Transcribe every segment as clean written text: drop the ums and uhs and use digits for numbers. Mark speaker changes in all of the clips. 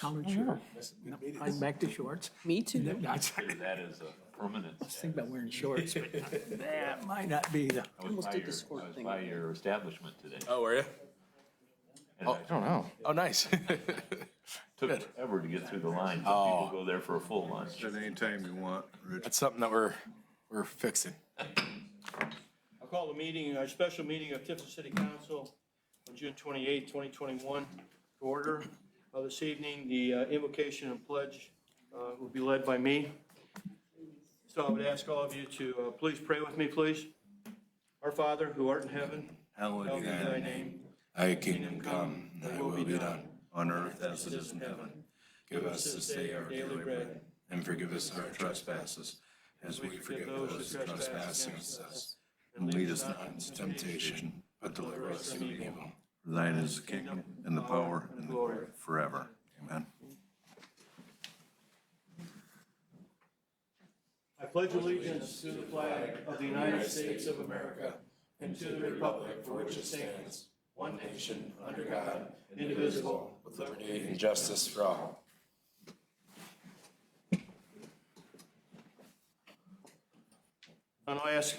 Speaker 1: collared shirt. No, I'm back to shorts.
Speaker 2: Me too.
Speaker 1: I
Speaker 3: That is a permanent.
Speaker 1: was thinking about wearing shorts, but that might not be the.
Speaker 3: I was
Speaker 2: Almost
Speaker 3: by
Speaker 2: did the
Speaker 3: your,
Speaker 2: sport
Speaker 3: I was
Speaker 2: thing.
Speaker 3: by your establishment today.
Speaker 4: Oh, were you?
Speaker 3: And
Speaker 4: I don't know. Oh, nice.
Speaker 3: took forever to get through the line. Some people go there for a full lunch.
Speaker 5: At any time you want, Rich.
Speaker 4: That's something that we're fixing.
Speaker 6: I'll call the meeting, our special meeting of Tiffin City Council on June 28, 2021 to order. This evening, the invocation and pledge will be led by me. So I would ask all of you to please pray with me, please. Our Father, who art in heaven,
Speaker 5: Hallowed
Speaker 6: hallowed
Speaker 5: be
Speaker 6: be
Speaker 5: thy
Speaker 6: thy
Speaker 5: name.
Speaker 6: name.
Speaker 5: Thy kingdom come, thy will be done, on earth as it is in heaven. Give us this day our daily bread, and forgive us our trespasses, as we forgive those who trespass against us. And lead us not into temptation, but deliver us from evil. For thine is the kingdom, and the power, and the glory forever. Amen.
Speaker 6: I pledge allegiance to the flag of the United States of America and to the republic for which it stands, one nation, under God, indivisible, with liberty
Speaker 4: And justice for all.
Speaker 6: and I'll ask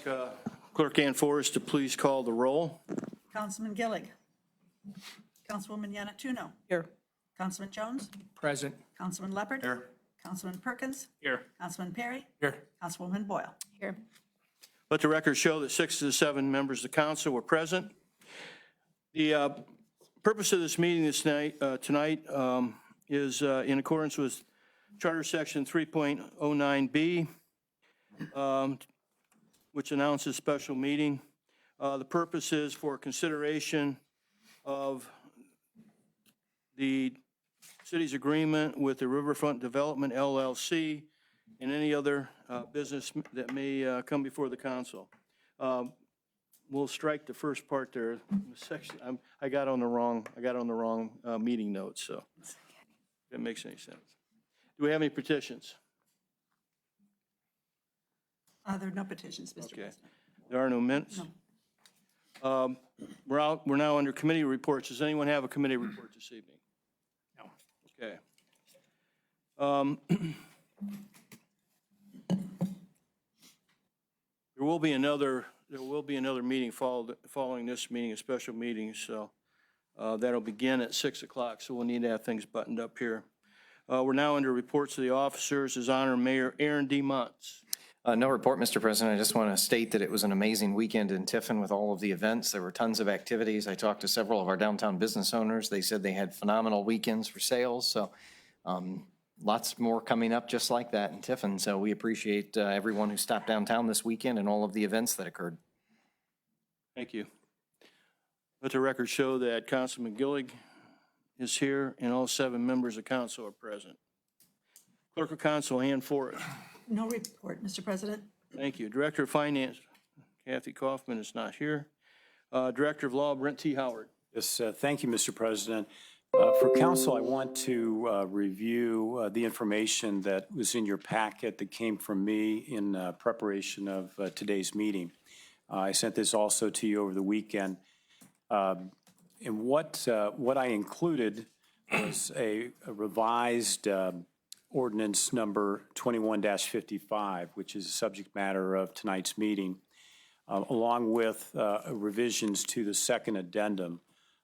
Speaker 6: Clerk Ann Forrest to please call the roll.
Speaker 7: Councilman Gillig. Councilwoman Yanatuno.
Speaker 2: Here.
Speaker 7: Councilman Jones.
Speaker 1: Present.
Speaker 7: Councilman Leopard.
Speaker 4: Here.
Speaker 7: Councilman Perkins.
Speaker 1: Here.
Speaker 7: Councilman Perry.
Speaker 4: Here.
Speaker 7: Councilwoman Boyle.
Speaker 2: Here.
Speaker 6: Let the record show that 6 of the 7 members of the council were present. The purpose of this meeting tonight is in accordance with Charter Section 3.09B, which announces special meeting. The purpose is for consideration of the city's agreement with the Riverfront Development LLC and any other business that may come before the council. We'll strike the first part there. The section, I got on the wrong meeting notes, so if that makes any sense. Do we have any petitions?
Speaker 7: There are no petitions, Mr.
Speaker 6: Okay.
Speaker 7: President.
Speaker 6: There are no minutes?
Speaker 7: No.
Speaker 6: We're now under committee reports. Does anyone have a committee report this evening? No. Okay. There will be another meeting following this meeting, a special meeting, so that'll begin at 6 o'clock, so we'll need to have things buttoned up here. We're now under reports of the officers. His Honor Mayor Aaron D. Muntz.
Speaker 8: No report, Mr. President. I just want to state that it was an amazing weekend in Tiffin with all of the events. There were tons of activities. I talked to several of our downtown business owners. They said they had phenomenal weekends for sales, so lots more coming up just like that in Tiffin. So we appreciate everyone who stopped downtown this weekend and all of the events that occurred.
Speaker 6: Thank you. Let the record show that Councilman Gillig is here and all 7 members of council are present. Clerk of Council Ann Forrest.
Speaker 7: No report, Mr. President.
Speaker 6: Thank you. Director of Finance Kathy Kaufman is not here. Director of Law Brent T. Howard.
Speaker 9: Yes, thank you, Mr. President. For council, I want to review the information that was in your packet that came from me in preparation of today's meeting. I sent this also to you over the weekend. And what I included was a revised ordinance number 21-55, which is the subject matter of tonight's meeting, along with revisions to the second addendum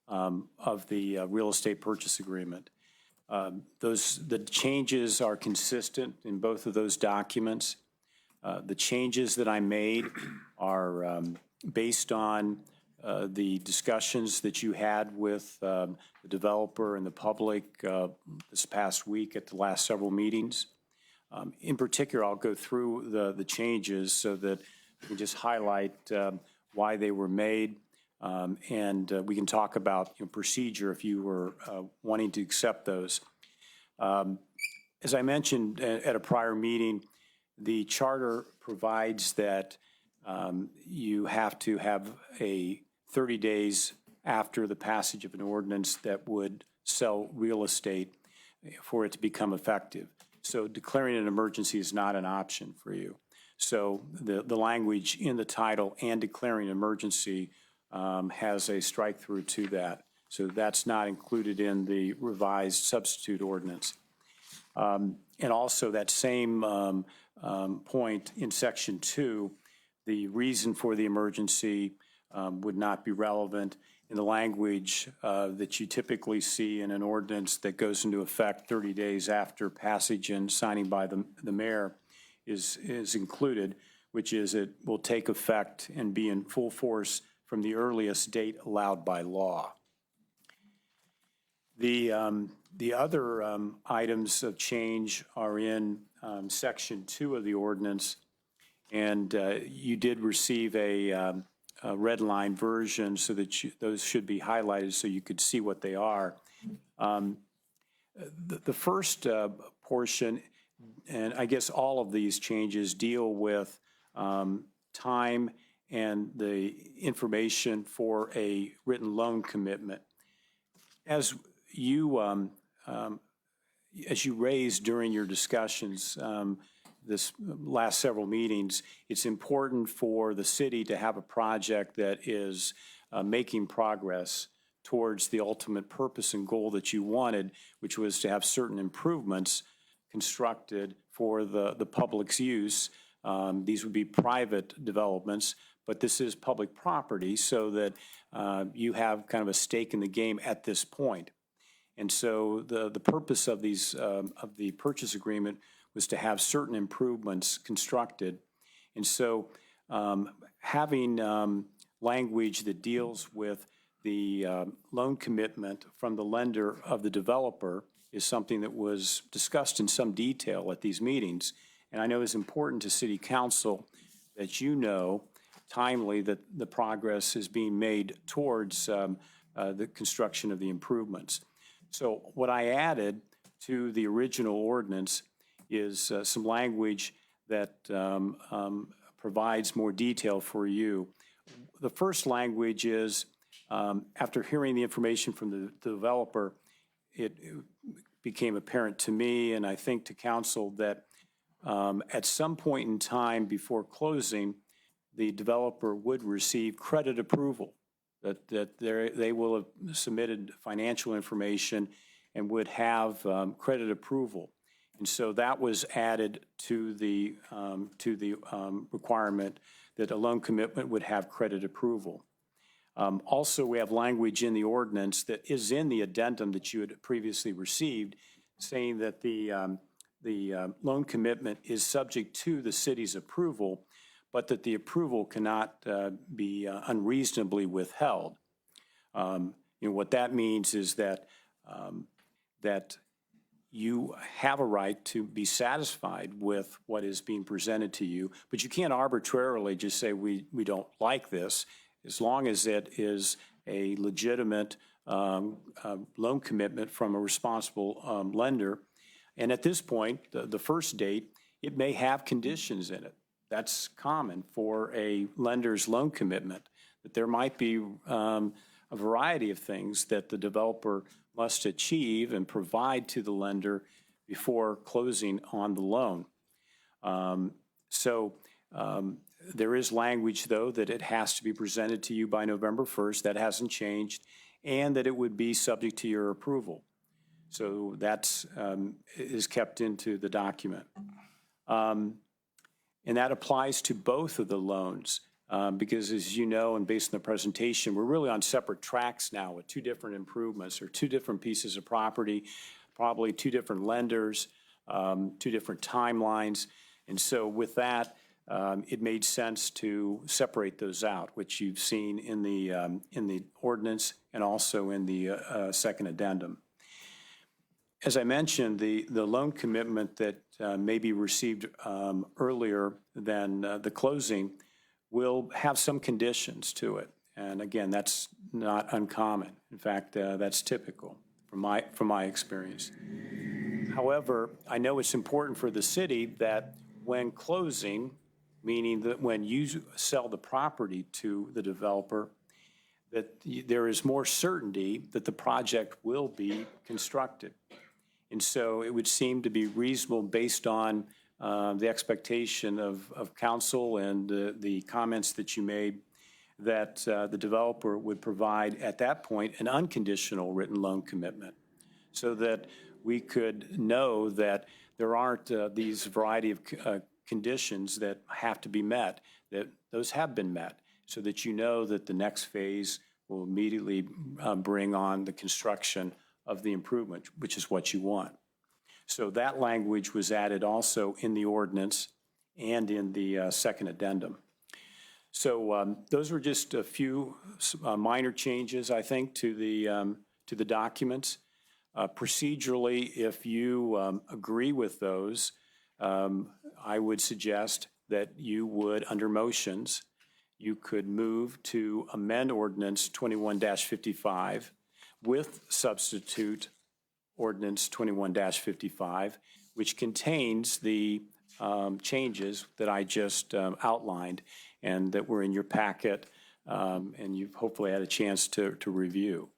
Speaker 9: of the real estate purchase agreement. The changes are consistent in both of those documents. The changes that I made are based on the discussions that you had with the developer and the public this past week at the last several meetings. In particular, I'll go through the changes so that we can just highlight why they were made, and we can talk about procedure if you were wanting to accept those. As I mentioned at a prior meeting, the charter provides that you have to have a 30 days after the passage of an ordinance that would sell real estate for it to become effective. So declaring an emergency is not an option for you. So the language in the title and declaring an emergency has a strike through to that. So that's not included in the revised substitute ordinance. And also that same point in Section 2, the reason for the emergency would not be relevant in the language that you typically see in an ordinance that goes into effect 30 days after passage and signing by the mayor is included, which is it will take effect and be in full force from the earliest date allowed by law. The other items of change are in Section 2 of the ordinance, and you did receive a red line version so that those should be highlighted so you could see what they are. The first portion, and I guess all of these changes deal with time and the information for a written loan commitment. As you raised during your discussions this last several meetings, it's important for the city to have a project that is making progress towards the ultimate purpose and goal that you wanted, which was to have certain improvements constructed for the public's use. These would be private developments, but this is public property so that you have kind of a stake in the game at this point. And so the purpose of these of the purchase agreement was to have certain improvements constructed. And so having language that deals with the loan commitment from the lender of the developer is something that was discussed in some detail at these meetings. And I know it's important to City Council that you know timely that the progress is being made towards the construction of the improvements. So what I added to the original ordinance is some language that provides more detail for you. The first language is, after hearing the information from the developer, it became apparent to me and I think to council that at some point in time before closing, the developer would receive credit approval, that they will have submitted financial information and would have credit approval. And so that was added to the requirement that a loan commitment would have credit approval. Also, we have language in the ordinance that is in the addendum that you had previously received, saying that the loan commitment is subject to the city's approval, but that the approval cannot be unreasonably withheld. What that means is that that you have a right to be satisfied with what is being presented to you, but you can't arbitrarily just say we don't like this, as long as it is a legitimate loan commitment from a responsible lender. And at this point, the first date, it may have conditions in it. That's common for a lender's loan commitment, that there might be a variety of things that the developer must achieve and provide to the lender before closing on the loan. There is language, though, that it has to be presented to you by November 1st. That hasn't changed, and that it would be subject to your approval. So that is kept into the document. And that applies to both of the loans because, as you know, and based on the presentation, we're really on separate tracks now with two different improvements or two different pieces of property, probably two different lenders, two different timelines. And so with that, it made sense to separate those out, which you've seen in the ordinance and also in the second addendum. As I mentioned, the loan commitment that may be received earlier than the closing will have some conditions to it. And again, that's not uncommon. In fact, that's typical from my experience. However, I know it's important for the city that when closing, meaning that when you sell the property to the developer, that there is more certainty that the project will be constructed. And so it would seem to be reasonable based on the expectation of council and the comments that you made that the developer would provide at that point an unconditional written loan commitment so that we could know that there aren't these variety of conditions that have to be met, that those have been met, so that you know that the next phase will immediately bring on the construction of the improvement, which is what you want. So that language was added also in the ordinance and in the second addendum. So those were just a few minor changes, I think, to the documents. Procedurally, if you agree with those, I would suggest that you would, under motions, you could move to amend ordinance 21-55 with substitute ordinance 21-55, which contains the changes that I just outlined and that were in your packet, and you've hopefully had a chance to review.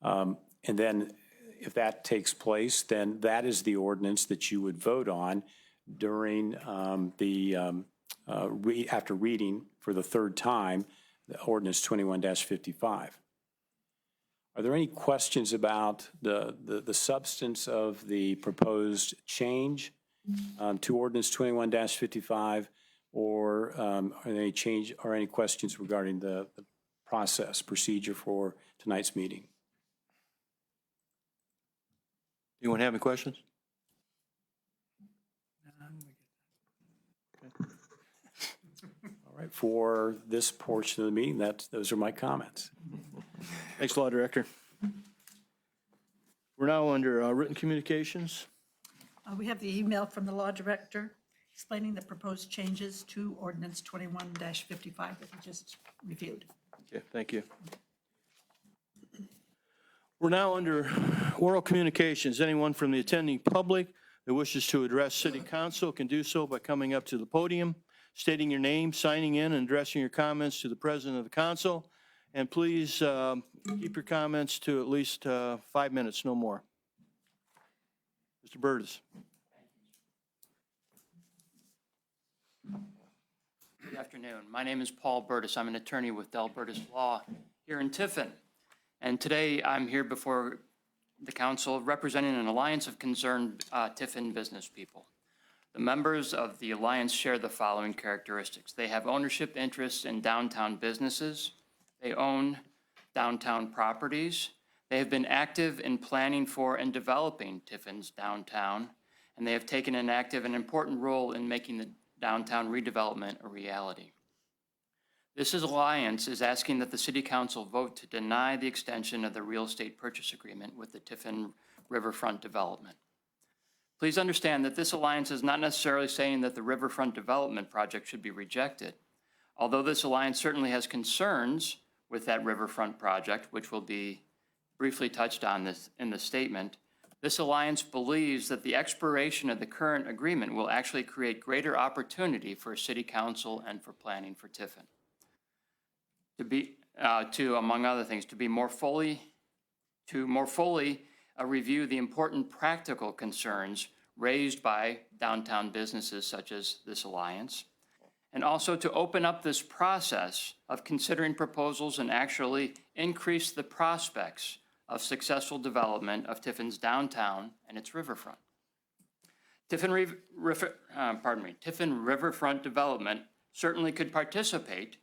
Speaker 9: And then if that takes place, then that is the ordinance that you would vote on during after reading for the third time, the ordinance 21-55. Are there any questions about the substance of the proposed change to ordinance 21-55, or are there any questions regarding the procedure for tonight's meeting?
Speaker 6: Anyone have any questions?
Speaker 9: All right, for this portion of the meeting, those are my comments.
Speaker 6: Thanks a lot, Director. We're now under written communications.
Speaker 7: We have the email from the law director explaining the proposed changes to ordinance 21-55 that we just reviewed.
Speaker 6: Okay, thank you. We're now under oral communications. Anyone from the attending public that wishes to address City Council can do so by coming up to the podium, stating your name, signing in, and addressing your comments to the President of the Council. And please keep your comments to at least 5 minutes, no more. Mr. Burtis.
Speaker 2: Good afternoon. My name is Paul Burtis. I'm an attorney with Del Burtis Law here in Tiffin. And today I'm here before the council representing an alliance of concerned Tiffin business people. The members of the alliance share the following characteristics. They have ownership interests in downtown businesses. They own downtown properties. They have been active in planning for and developing Tiffin's downtown, and they have taken an active and important role in making the downtown redevelopment a reality. This alliance is asking that the City Council vote to deny the extension of the real estate purchase agreement with the Tiffin Riverfront development. Please understand that this alliance is not necessarily saying that the Riverfront development project should be rejected. Although this alliance certainly has concerns with that Riverfront project, which will be briefly touched on in the statement, this alliance believes that the expiration of the current agreement will actually create greater opportunity for City Council and for planning for Tiffin. To among other things, to more fully review the important practical concerns raised by downtown businesses such as this alliance, and also to open up this process of considering proposals and actually increase the prospects of successful development of Tiffin's downtown and its riverfront. Tiffin Riverfront development certainly could participate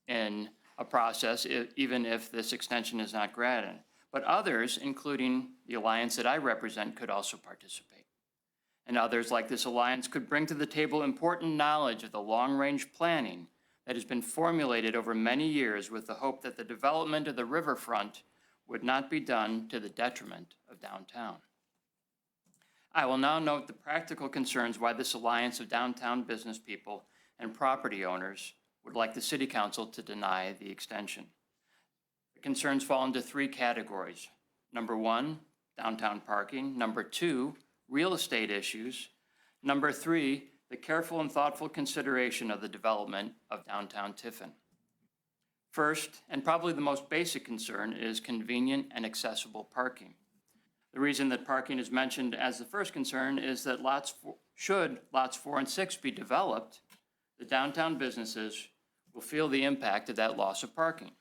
Speaker 2: in a process even if this extension is not granted, but others, including the alliance that I represent, could also participate. And others like this alliance could bring to the table important knowledge of the long-range planning that has been formulated over many years with the hope that the development of the riverfront would not be done to the detriment of downtown. I will now note the practical concerns why this alliance of downtown business people and property owners would like the City Council to deny the extension. The concerns fall into 3 categories. Number 1, downtown parking. Number 2, real estate issues. Number 3, the careful and thoughtful consideration of the development of downtown Tiffin. First, and probably the most basic concern, is convenient and accessible parking. The reason that parking is mentioned as the first concern is that should lots 4 and 6 be developed, the downtown businesses will feel the impact of that loss of parking.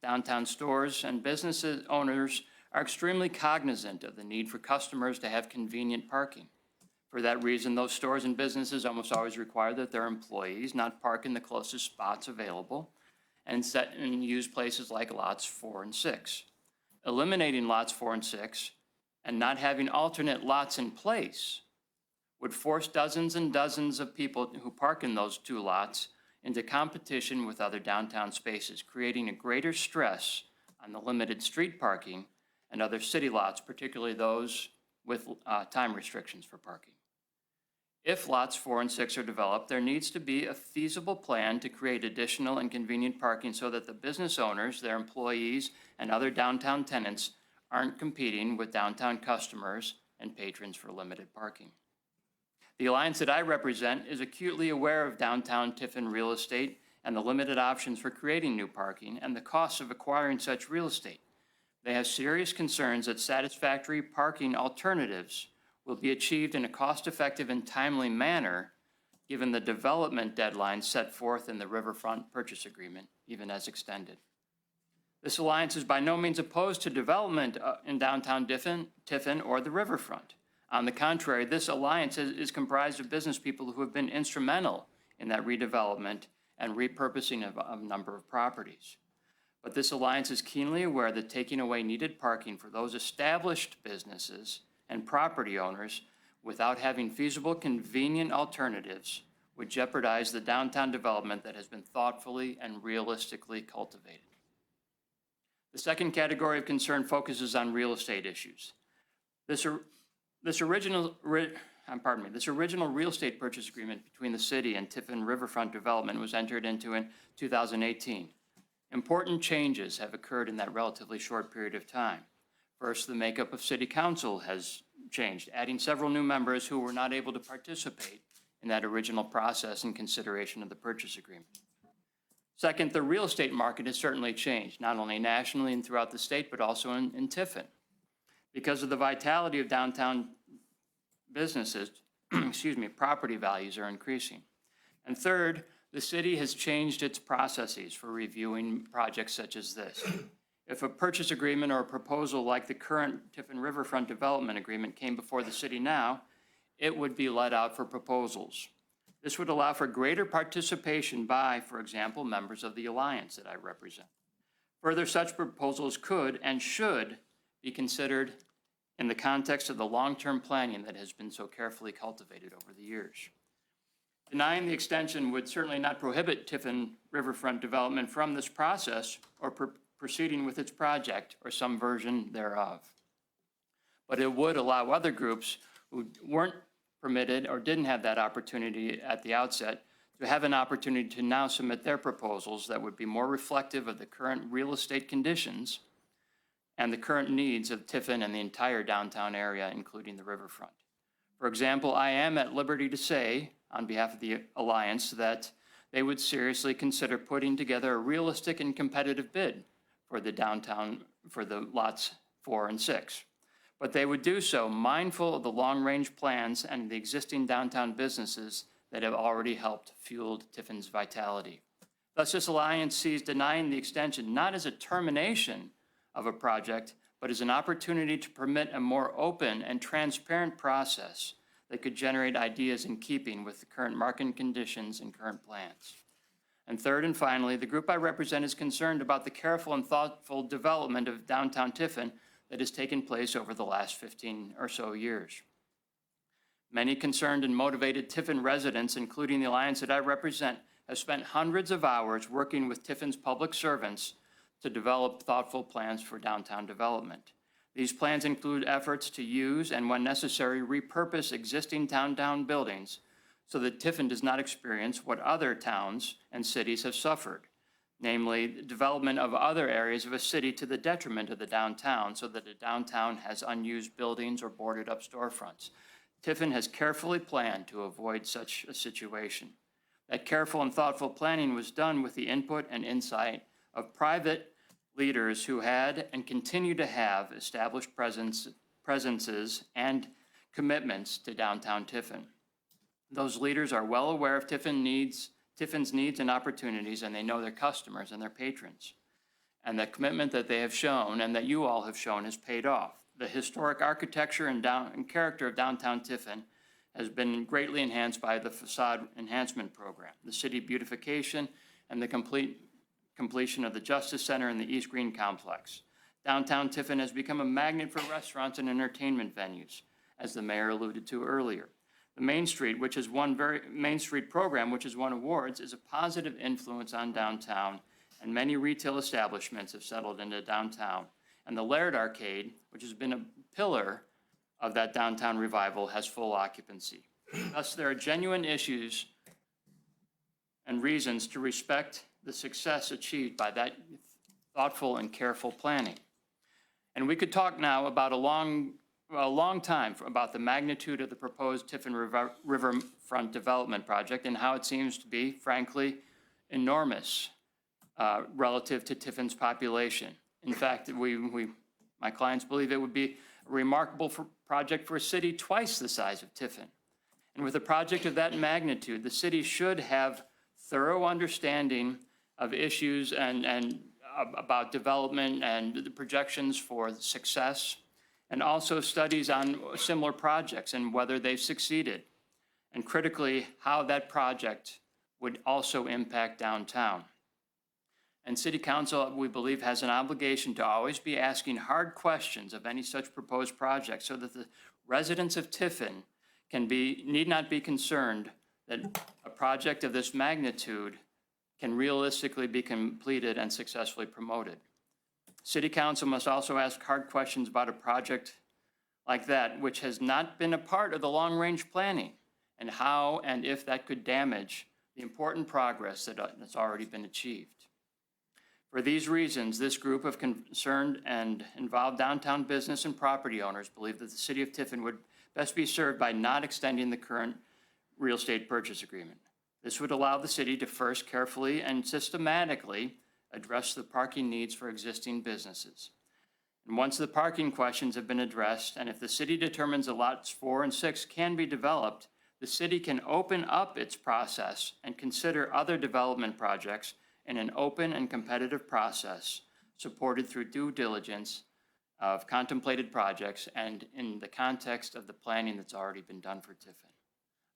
Speaker 2: Downtown stores and business owners are extremely cognizant of the need for customers to have convenient parking. For that reason, those stores and businesses almost always require that their employees not park in the closest spots available and use places like lots 4 and 6. Eliminating lots 4 and 6 and not having alternate lots in place would force dozens and dozens of people who park in those 2 lots into competition with other downtown spaces, creating a greater stress on the limited street parking and other city lots, particularly those with time restrictions for parking. If lots 4 and 6 are developed, there needs to be a feasible plan to create additional and convenient parking so that the business owners, their employees, and other downtown tenants aren't competing with downtown customers and patrons for limited parking. The alliance that I represent is acutely aware of downtown Tiffin real estate and the limited options for creating new parking and the costs of acquiring such real estate. They have serious concerns that satisfactory parking alternatives will be achieved in a cost-effective and timely manner given the development deadlines set forth in the Riverfront Purchase Agreement, even as extended. This alliance is by no means opposed to development in downtown Tiffin or the riverfront. On the contrary, this alliance is comprised of business people who have been instrumental in that redevelopment and repurposing of a number of properties. But this alliance is keenly aware that taking away needed parking for those established businesses and property owners without having feasible, convenient alternatives would jeopardize the downtown development that has been thoughtfully and realistically cultivated. The second category of concern focuses on real estate issues. This original real estate purchase agreement between the city and Tiffin Riverfront Development was entered into in 2018. Important changes have occurred in that relatively short period of time. First, the makeup of city council has changed, adding several new members who were not able to participate in that original process and consideration of the purchase agreement. Second, the real estate market has certainly changed, not only nationally and throughout the state, but also in Tiffin. Because of the vitality of downtown businesses, property values are increasing. And third, the city has changed its processes for reviewing projects such as this. If a purchase agreement or a proposal like the current Tiffin Riverfront Development Agreement came before the city now, it would be let out for proposals. This would allow for greater participation by, for example, members of the alliance that I represent. Further, such proposals could and should be considered in the context of the long-term planning that has been so carefully cultivated over the years. Denying the extension would certainly not prohibit Tiffin Riverfront Development from this process or proceeding with its project or some version thereof. But it would allow other groups who weren't permitted or didn't have that opportunity at the outset to have an opportunity to now submit their proposals that would be more reflective of the current real estate conditions and the current needs of Tiffin and the entire downtown area, including the riverfront. For example, I am at liberty to say, on behalf of the alliance, that they would seriously consider putting together a realistic and competitive bid for the downtown, for the lots 4 and 6. But they would do so mindful of the long-range plans and the existing downtown businesses that have already helped fuel Tiffin's vitality. Thus, this alliance sees denying the extension not as a termination of a project, but as an opportunity to permit a more open and transparent process that could generate ideas in keeping with the current market conditions and current plans. And third and finally, the group I represent is concerned about the careful and thoughtful development of downtown Tiffin that has taken place over the last 15 or so years. Many concerned and motivated Tiffin residents, including the alliance that I represent, have spent hundreds of hours working with Tiffin's public servants to develop thoughtful plans for downtown development. These plans include efforts to use and, when necessary, repurpose existing downtown buildings so that Tiffin does not experience what other towns and cities have suffered, namely development of other areas of a city to the detriment of the downtown so that the downtown has unused buildings or boarded up storefronts. Tiffin has carefully planned to avoid such a situation. That careful and thoughtful planning was done with the input and insight of private leaders who had and continue to have established presences and commitments to downtown Tiffin. Those leaders are well aware of Tiffin's Tiffin's needs and opportunities, and they know their customers and their patrons. And the commitment that they have shown and that you all have shown has paid off. The historic architecture and character of downtown Tiffin has been greatly enhanced by the facade enhancement program, the city beautification, and the completion of the Justice Center and the East Green Complex. Downtown Tiffin has become a magnet for restaurants and entertainment venues, as the mayor alluded to earlier. The Main Street program, which has won awards, is a positive influence on downtown, and many retail establishments have settled into downtown. And the Laird Arcade, which has been a pillar of that downtown revival, has full occupancy. Thus, there are genuine issues and reasons to respect the success achieved by that thoughtful and careful planning. And we could talk now about a long time about the magnitude of the proposed Tiffin Riverfront Development Project and how it seems to be, frankly, enormous relative to Tiffin's population. In fact, my clients believe it would be a remarkable project for a city twice the size of Tiffin. And with a project of that magnitude, the city should have thorough understanding of issues and about development and the projections for success, and also studies on similar projects and whether they've succeeded, and critically, how that project would also impact downtown. And City Council, we believe, has an obligation to always be asking hard questions of any such proposed project so that the residents of Tiffin need not be concerned that a project of this magnitude can realistically be completed and successfully promoted. City Council must also ask hard questions about a project like that, which has not been a part of the long-range planning, and how and if that could damage the important progress that's already been achieved. For these reasons, this group of concerned and involved downtown business and property owners believe that the City of Tiffin would best be served by not extending the current real estate purchase agreement. This would allow the city to first carefully and systematically address the parking needs for existing businesses. And once the parking questions have been addressed, and if the city determines that lots 4 and 6 can be developed, the city can open up its process and consider other development projects in an open and competitive process supported through due diligence of contemplated projects and in the context of the planning that's already been done for Tiffin.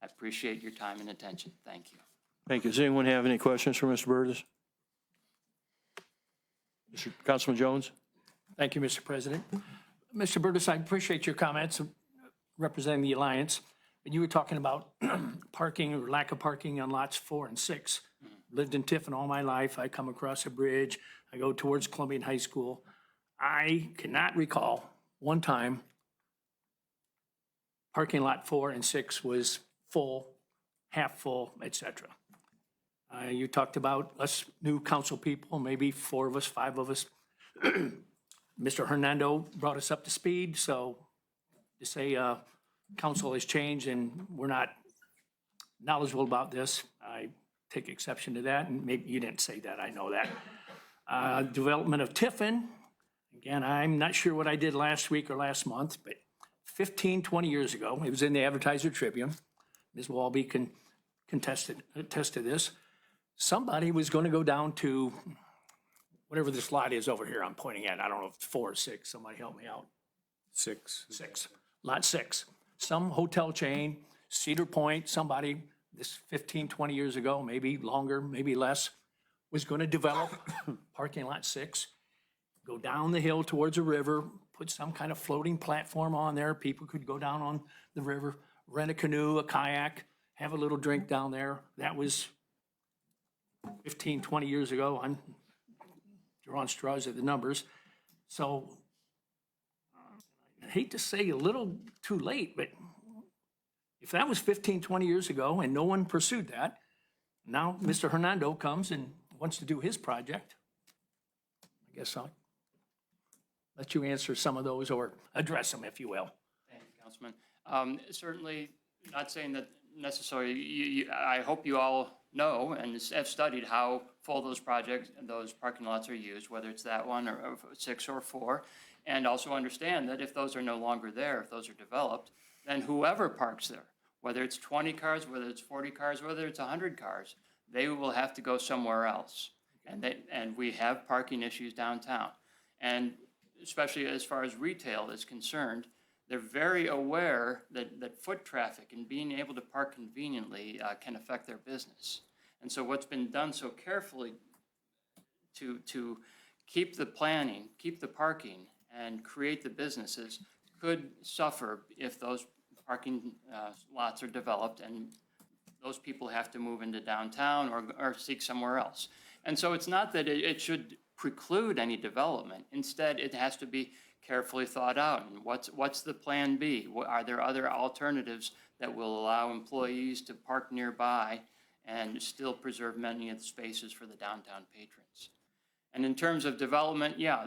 Speaker 2: I appreciate your time and attention. Thank you.
Speaker 6: Thank you. Does anyone have any questions for Mr. Burtis? Councilman Jones?
Speaker 1: Thank you, Mr. President. Mr. Burtis, I appreciate your comments representing the Alliance. And you were talking about parking or lack of parking on lots 4 and 6. Lived in Tiffin all my life. I come across a bridge. I go towards Columbian High School. I cannot recall one time parking lot 4 and 6 was full, half full, et cetera. You talked about us new council people, maybe 4 of us, 5 of us. Mr. Hernando brought us up to speed, so to say council has changed and we're not knowledgeable about this, I take exception to that, and maybe you didn't say that, I know that. Development of Tiffin, again, I'm not sure what I did last week or last month, but 15, 20 years ago, it was in the Advertiser Tribune, Ms. Walby can attest to this, somebody was going to go down to whatever this lot is over here I'm pointing at, I don't know if it's 4 or 6, somebody help me out.
Speaker 9: 6.
Speaker 1: 6, lot 6. Some hotel chain, Cedar Point, somebody, this 15, 20 years ago, maybe longer, maybe less, was going to develop parking lot 6, go down the hill towards a river, put some kind of floating platform on there. People could go down on the river, rent a canoe, a kayak, have a little drink down there. That was 15, 20 years ago. I'm drawing straws at the numbers. So I hate to say a little too late, but if that was 15, 20 years ago and no one pursued that, now Mr. Hernando comes and wants to do his project. I guess I'll let you answer some of those or address them, if you will.
Speaker 2: Thank you, Councilman. Certainly not saying that necessarily, I hope you all know and have studied how full those projects and those parking lots are used, whether it's that one or 6 or 4, and also understand that if those are no longer there, if those are developed, then whoever parks there, whether it's 20 cars, whether it's 40 cars, whether it's 100 cars, they will have to go somewhere else. And we have parking issues downtown. And especially as far as retail is concerned, they're very aware that foot traffic and being able to park conveniently can affect their business. And so what's been done so carefully to keep the planning, keep the parking, and create the businesses could suffer if those parking lots are developed and those people have to move into downtown or seek somewhere else. And so it's not that it should preclude any development. Instead, it has to be carefully thought out. And what's the plan B? Are there other alternatives that will allow employees to park nearby and still preserve many of the spaces for the downtown patrons? And in terms of development, yeah,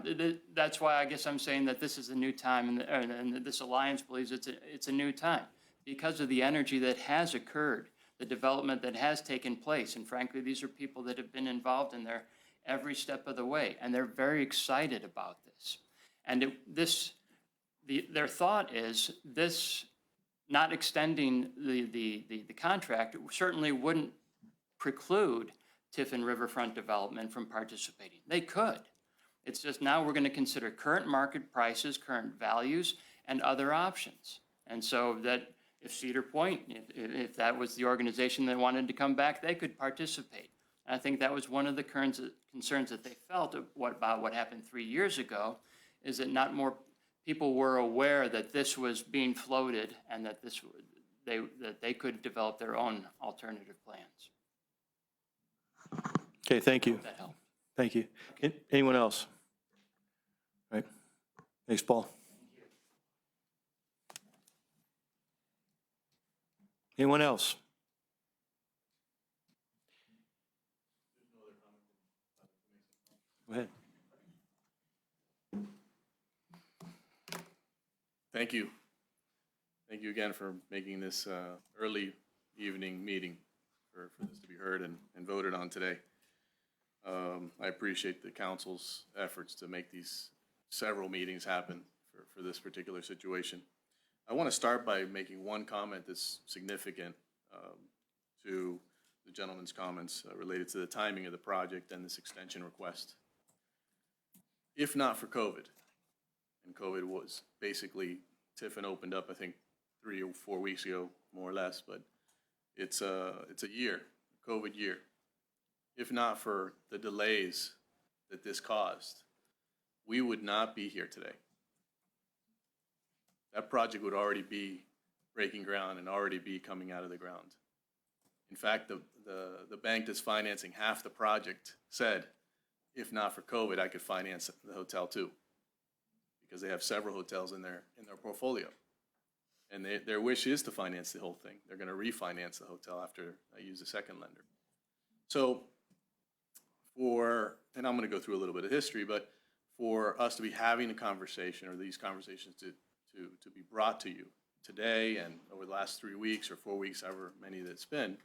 Speaker 2: that's why I guess I'm saying that this is a new time, and this alliance believes it's a new time because of the energy that has occurred, the development that has taken place. And frankly, these are people that have been involved in there every step of the way, and they're very excited about this. And their thought is this, not extending the contract certainly wouldn't preclude Tiffin Riverfront development from participating. They could. It's just now we're going to consider current market prices, current values, and other options. And so that if Cedar Point, if that was the organization that wanted to come back, they could participate. And I think that was one of the concerns that they felt about what happened 3 years ago, is that not more people were aware that this was being floated and that that they could develop their own alternative plans.
Speaker 6: Okay, thank you.
Speaker 2: That helped.
Speaker 6: Thank you. Anyone else? Right. Thanks, Paul. Anyone else? Go ahead.
Speaker 10: Thank you. Thank you again for making this early evening meeting for this to be heard and voted on today. I appreciate the council's efforts to make these several meetings happen for this particular situation. I want to start by making one comment that's significant to the gentleman's comments related to the timing of the project and this extension request. If not for COVID, and COVID was basically, Tiffin opened up, I think, 3 or 4 weeks ago, more or less, but it's a year, COVID year. If not for the delays that this caused, we would not be here today. That project would already be breaking ground and already be coming out of the ground. In fact, the bank that's financing half the project said, if not for COVID, I could finance the hotel too, because they have several hotels in their portfolio. And their wish is to finance the whole thing. They're going to refinance the hotel after I use a second lender. So and I'm going to go through a little bit of history, but for us to be having a conversation, or these conversations to be brought to you today and over the last 3 weeks or 4 weeks, however many that's been,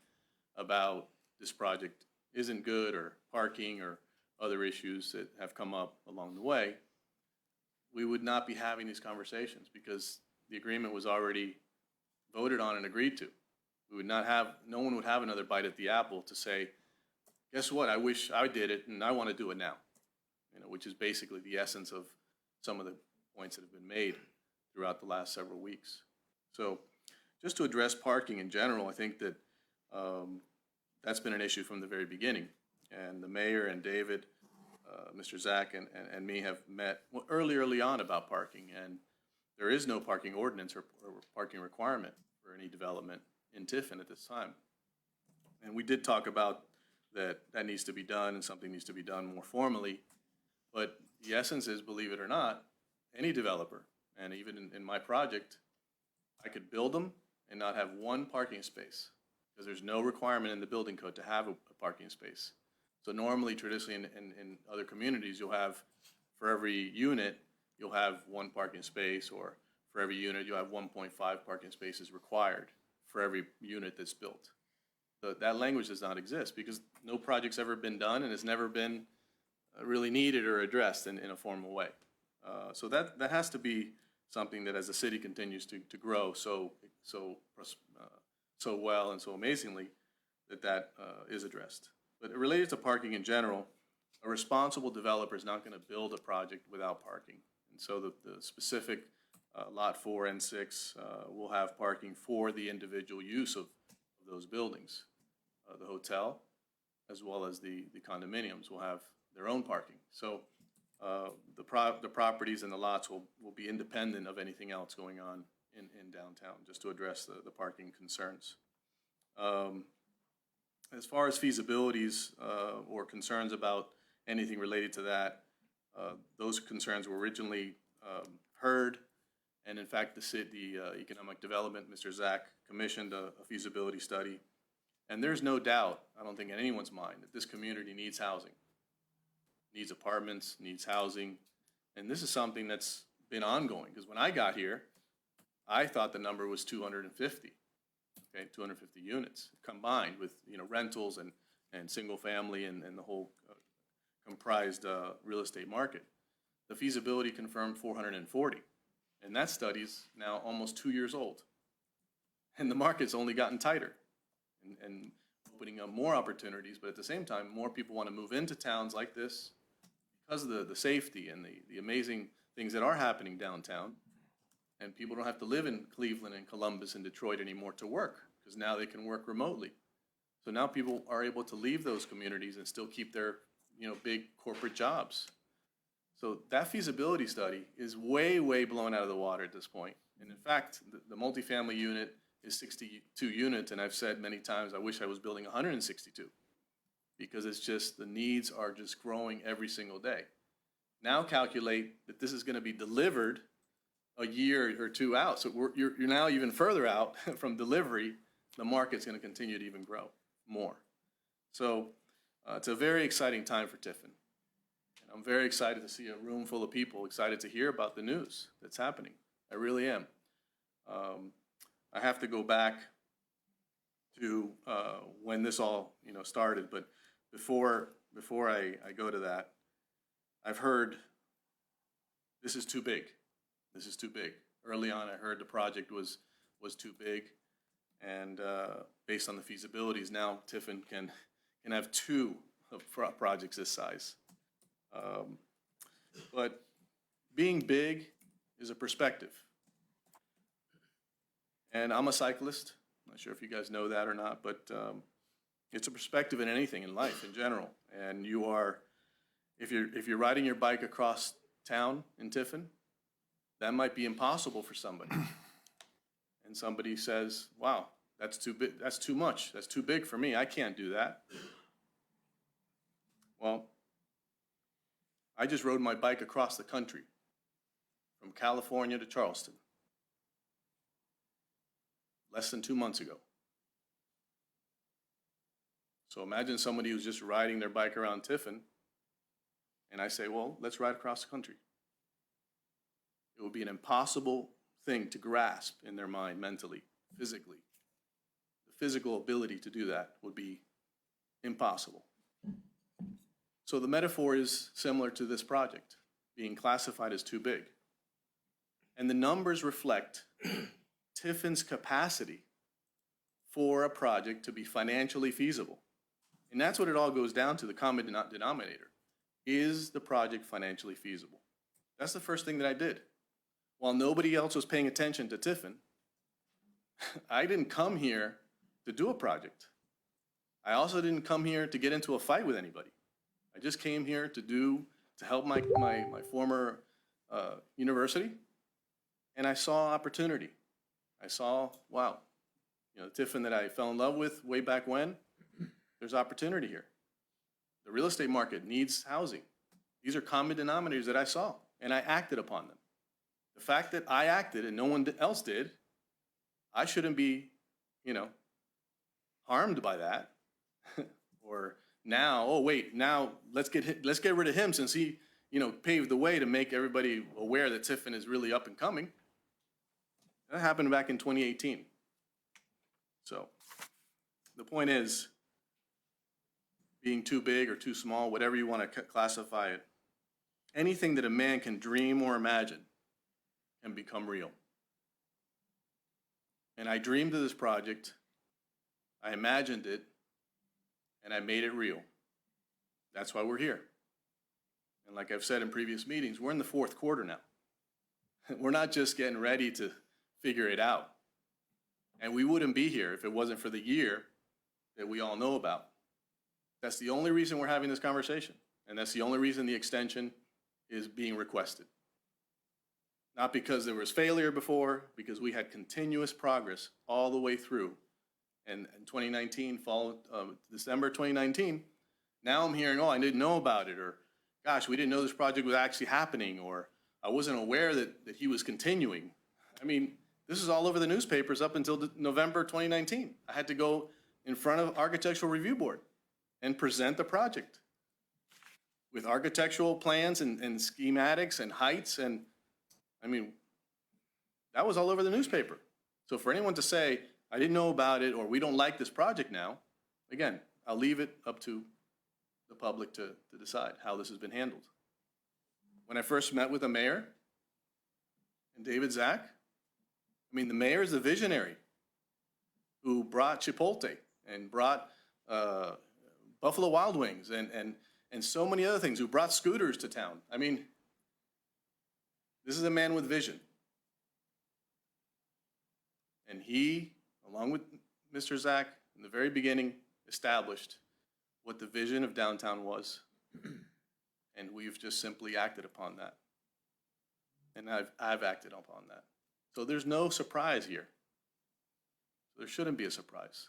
Speaker 10: about this project isn't good, or parking, or other issues that have come up along the way, we would not be having these conversations because the agreement was already voted on and agreed to. We would not have, no one would have another bite at the apple to say, guess what, I wish I did it and I want to do it now, which is basically the essence of some of the points that have been made throughout the last several weeks. So just to address parking in general, I think that that's been an issue from the very beginning. And the mayor and David, Mr. Zach and me have met early on about parking. And there is no parking ordinance or parking requirement for any development in Tiffin at this time. And we did talk about that needs to be done and something needs to be done more formally. But the essence is, believe it or not, any developer, and even in my project, I could build them and not have one parking space because there's no requirement in the building code to have a parking space. So normally, traditionally in other communities, you'll have, for every unit, you'll have one parking space, or for every unit, you'll have 1.5 parking spaces required for every unit that's built. That language does not exist because no project's ever been done and it's never been really needed or addressed in a formal way. So that has to be something that, as the city continues to grow so well and so amazingly, that is addressed. But related to parking in general, a responsible developer is not going to build a project without parking. And so the specific Lot 4 and 6 will have parking for the individual use of those buildings. The hotel, as well as the condominiums, will have their own parking. So the properties and the lots will be independent of anything else going on in downtown, just to address the parking concerns. As far as feasibilities or concerns about anything related to that, those concerns were originally heard, and in fact, the Economic Development, Mr. Zach, commissioned a feasibility study. And there's no doubt, I don't think in anyone's mind, that this community needs housing, needs apartments, needs housing, and this is something that's been ongoing, because when I got here, I thought the number was 250, okay, 250 units combined with, rentals and single family and the whole comprised real estate market. The feasibility confirmed 440, and that study's now almost 2 years old. And the market's only gotten tighter and opening up more opportunities, but at the same time, more people want to move into towns like this because of the safety and the amazing things that are happening downtown. And people don't have to live in Cleveland and Columbus and Detroit anymore to work, because now they can work remotely. So now people are able to leave those communities and still keep their, big corporate jobs. So that feasibility study is way, way blown out of the water at this point. And in fact, the multifamily unit is 62 units, and I've said many times, I wish I was building 162, because it's just, the needs are just growing every single day. Now calculate that this is going to be delivered a year or two out. So you're now even further out from delivery. The market's going to continue to even grow more. So it's a very exciting time for Tiffin. And I'm very excited to see a room full of people excited to hear about the news that's happening. I really am. I have to go back to when this all started, but before I go to that, I've heard this is too big. This is too big. Early on, I heard the project was too big, and based on the feasibilities, now Tiffin can have two projects this size. But being big is a perspective. And I'm a cyclist. I'm not sure if you guys know that or not, but it's a perspective in anything in life in general. And you are, if you're riding your bike across town in Tiffin, that might be impossible for somebody. And somebody says, wow, that's too big, that's too much, that's too big for me, I can't do that. Well, I just rode my bike across the country from California to Charleston less than 2 months ago. So imagine somebody who's just riding their bike around Tiffin, and I say, well, let's ride across the country. It would be an impossible thing to grasp in their mind mentally, physically. The physical ability to do that would be impossible. So the metaphor is similar to this project, being classified as too big. And the numbers reflect Tiffin's capacity for a project to be financially feasible. And that's what it all goes down to, the common denominator. Is the project financially feasible? That's the first thing that I did. While nobody else was paying attention to Tiffin, I didn't come here to do a project. I also didn't come here to get into a fight with anybody. I just came here to help my former university, and I saw opportunity. I saw, wow, the Tiffin that I fell in love with way back when, there's opportunity here. The real estate market needs housing. These are common denominators that I saw, and I acted upon them. The fact that I acted and no one else did, I shouldn't be, harmed by that. Or now, oh wait, now let's get rid of him since he, paved the way to make everybody aware that Tiffin is really up and coming. That happened back in 2018. So the point is, being too big or too small, whatever you want to classify it, anything that a man can dream or imagine can become real. And I dreamed of this project, I imagined it, and I made it real. That's why we're here. And like I've said in previous meetings, we're in the fourth quarter now. We're not just getting ready to figure it out. And we wouldn't be here if it wasn't for the year that we all know about. That's the only reason we're having this conversation. And that's the only reason the extension is being requested. Not because there was failure before, because we had continuous progress all the way through. And in 2019, December 2019, now I'm hearing, oh, I didn't know about it, or gosh, we didn't know this project was actually happening, or I wasn't aware that he was continuing. I mean, this is all over the newspapers up until November 2019. I had to go in front of Architectural Review Board and present the project with architectural plans and schematics and heights, and I mean, that was all over the newspaper. So for anyone to say, I didn't know about it, or we don't like this project now, again, I'll leave it up to the public to decide how this has been handled. When I first met with the mayor and David Zach, I mean, the mayor is the visionary who brought Chipotle and brought Buffalo Wild Wings and so many other things, who brought scooters to town. I mean, this is a man with vision. And he, along with Mr. Zach, in the very beginning, established what the vision of downtown was. And we've just simply acted upon that. And I've acted upon that. So there's no surprise here. There shouldn't be a surprise.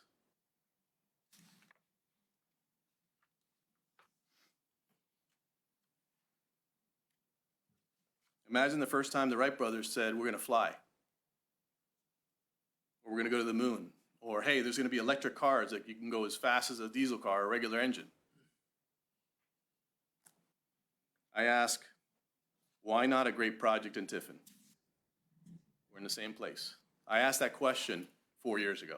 Speaker 10: Imagine the first time the Wright brothers said, we're going to fly, or we're going to go to the moon, or hey, there's going to be electric cars that you can go as fast as a diesel car or a regular engine. I ask, why not a great project in Tiffin? We're in the same place. I asked that question 4 years ago.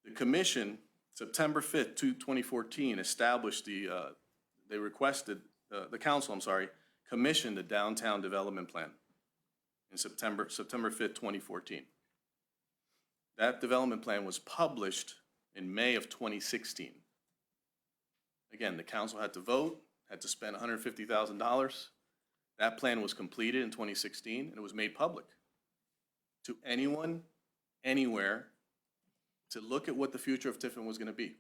Speaker 10: The commission, September 5th, 2014, established the council commissioned the downtown development plan in September 5th, 2014. That development plan was published in May of 2016. Again, the council had to vote, had to spend $150,000. That plan was completed in 2016, and it was made public to anyone, anywhere, to look at what the future of Tiffin was going to be.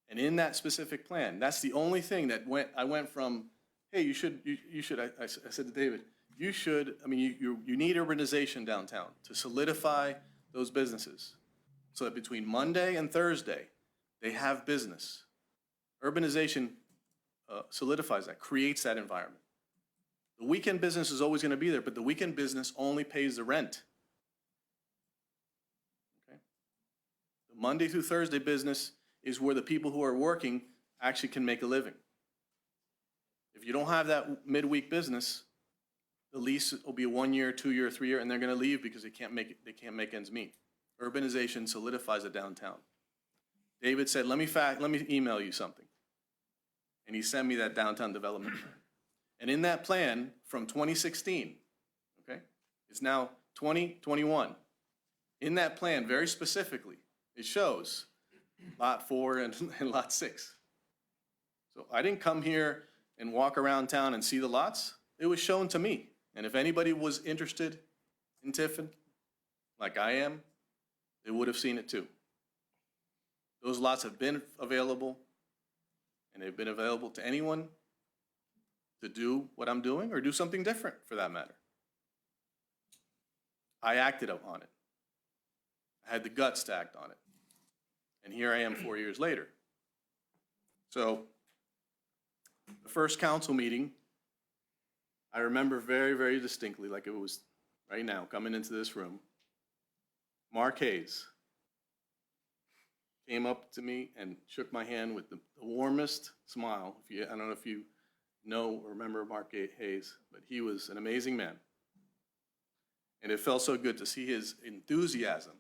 Speaker 10: And in that specific plan, that's the only thing that I went from, hey, you should, I said to David, you need urbanization downtown to solidify those businesses so that between Monday and Thursday, they have business. Urbanization solidifies that, creates that environment. The weekend business is always going to be there, but the weekend business only pays the rent. Okay? The Monday through Thursday business is where the people who are working actually can make a living. If you don't have that midweek business, the lease will be a 1 year, 2 year, 3 year, and they're going to leave because they can't make ends meet. Urbanization solidifies the downtown. David said, let me email you something. And he sent me that downtown development plan. And in that plan from 2016, okay, it's now 2021. In that plan, very specifically, it shows Lot 4 and Lot 6. So I didn't come here and walk around town and see the lots. It was shown to me. And if anybody was interested in Tiffin, like I am, they would have seen it too. Those lots have been available, and they've been available to anyone to do what I'm doing or do something different for that matter. I acted upon it. I had the guts to act on it. And here I am 4 years later. So the first council meeting, I remember very, very distinctly, like it was right now, coming into this room. Mark Hayes came up to me and shook my hand with the warmest smile. I don't know if you know or remember Mark Hayes, but he was an amazing man. And it felt so good to see his enthusiasm,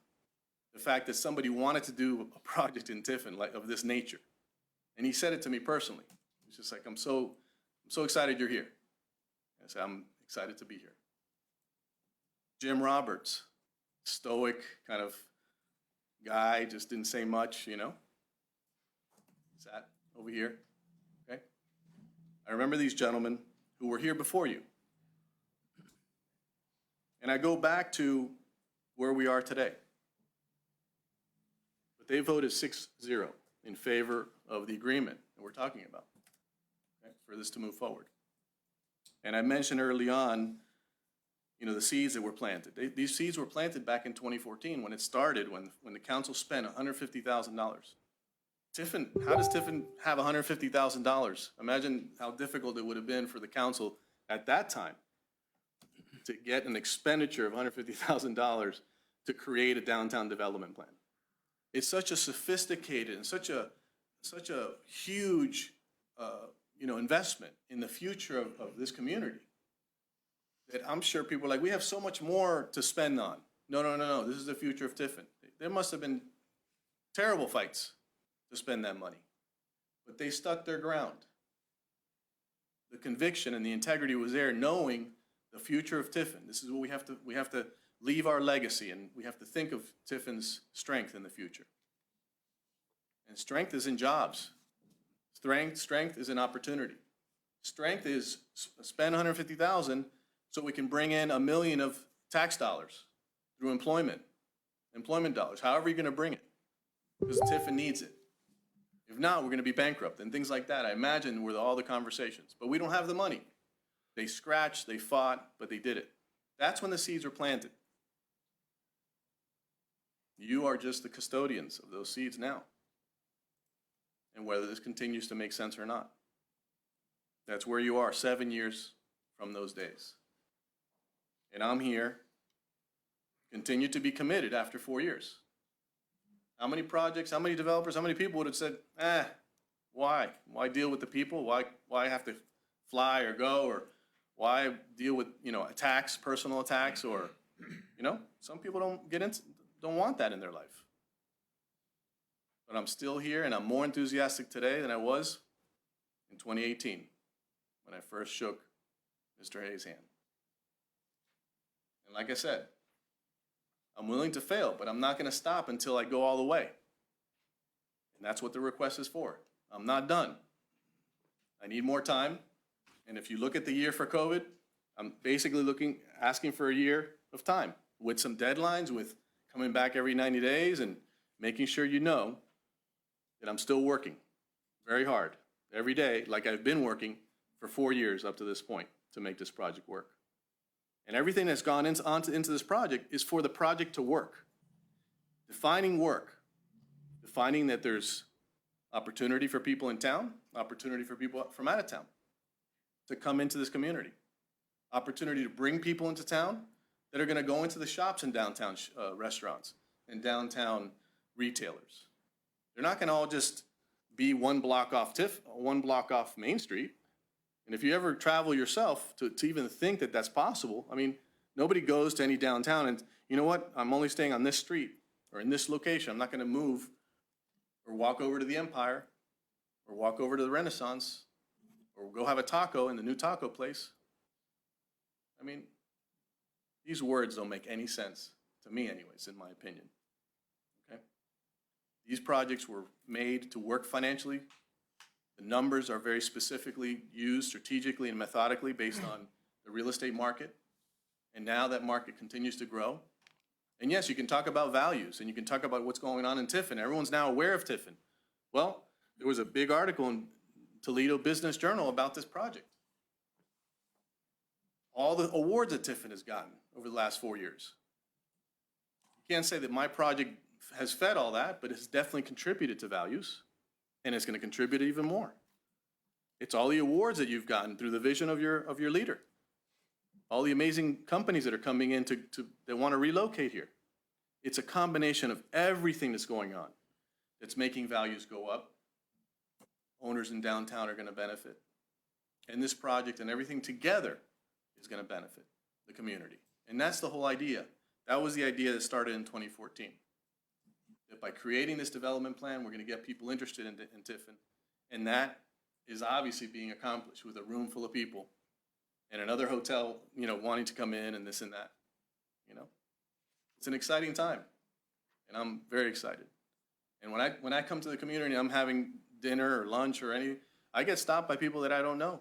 Speaker 10: the fact that somebody wanted to do a project in Tiffin of this nature. And he said it to me personally. He's just like, I'm so excited you're here. I said, I'm excited to be here. Jim Roberts, stoic, kind of guy, just didn't say much, you know? Sat over here, okay? I remember these gentlemen who were here before you. And I go back to where we are today. But they voted 6-0 in favor of the agreement that we're talking about, okay, for this to move forward. And I mentioned early on, you know, the seeds that were planted. These seeds were planted back in 2014 when it started, when the council spent $150,000. Tiffin, how does Tiffin have $150,000? Imagine how difficult it would have been for the council at that time to get an expenditure of $150,000 to create a downtown development plan. It's such a sophisticated and such a huge, you know, investment in the future of this community that I'm sure people are like, we have so much more to spend on. No, this is the future of Tiffin. There must have been terrible fights to spend that money, but they stuck their ground. The conviction and the integrity was there, knowing the future of Tiffin. This is what we have to leave our legacy, and we have to think of Tiffin's strength in the future. And strength is in jobs. Strength is in opportunity. Strength is spend $150,000 so we can bring in $1 million of tax dollars through employment dollars, however you're gonna bring it, because Tiffin needs it. If not, we're gonna be bankrupt and things like that. I imagine were all the conversations, but we don't have the money. They scratched, they fought, but they did it. That's when the seeds were planted. You are just the custodians of those seeds now, and whether this continues to make sense or not. That's where you are 7 years from those days. And I'm here, continue to be committed after 4 years. How many projects, how many developers, how many people would have said, why? Why deal with the people? Why have to fly or go, or why deal with, you know, attacks, personal attacks, or, you know, some people don't want that in their life. But I'm still here, and I'm more enthusiastic today than I was in 2018 when I first shook Mr. Hayes' hand. And like I said, I'm willing to fail, but I'm not going to stop until I go all the way. And that's what the request is for. I'm not done. I need more time. And if you look at the year for COVID, I'm basically asking for a year of time with some deadlines, with coming back every 90 days and making sure you know that I'm still working very hard every day, like I've been working for 4 years up to this point to make this project work. And everything that's gone into this project is for the project to work. Defining work, defining that there's opportunity for people in town, opportunity for people from out of town to come into this community, opportunity to bring people into town that are going to go into the shops and downtown restaurants and downtown retailers. They're not going to all just be one block off Main Street. And if you ever travel yourself to even think that that's possible, I mean, nobody goes to any downtown and, you know what, I'm only staying on this street or in this location. I'm not going to move or walk over to the Empire or walk over to the Renaissance or go have a taco in the new taco place. I mean, these words don't make any sense to me anyways, in my opinion, okay? These projects were made to work financially. The numbers are very specifically used strategically and methodically based on the real estate market. And now that market continues to grow. And yes, you can talk about values and you can talk about what's going on in Tiffin. Everyone's now aware of Tiffin. Well, there was a big article in Toledo Business Journal about this project. All the awards that Tiffin has gotten over the last 4 years. You can't say that my project has fed all that, but it's definitely contributed to values. And it's going to contribute even more. It's all the awards that you've gotten through the vision of your leader. All the amazing companies that are coming in that want to relocate here. It's a combination of everything that's going on that's making values go up. Owners in downtown are going to benefit. And this project and everything together is going to benefit the community. And that's the whole idea. That was the idea that started in 2014. That by creating this development plan, we're going to get people interested in Tiffin. And that is obviously being accomplished with a room full of people and another hotel, you know, wanting to come in and this and that, you know. It's an exciting time. and I'm very excited. And when I come to the community, I'm having dinner or lunch or anything, I get stopped by people that I don't know,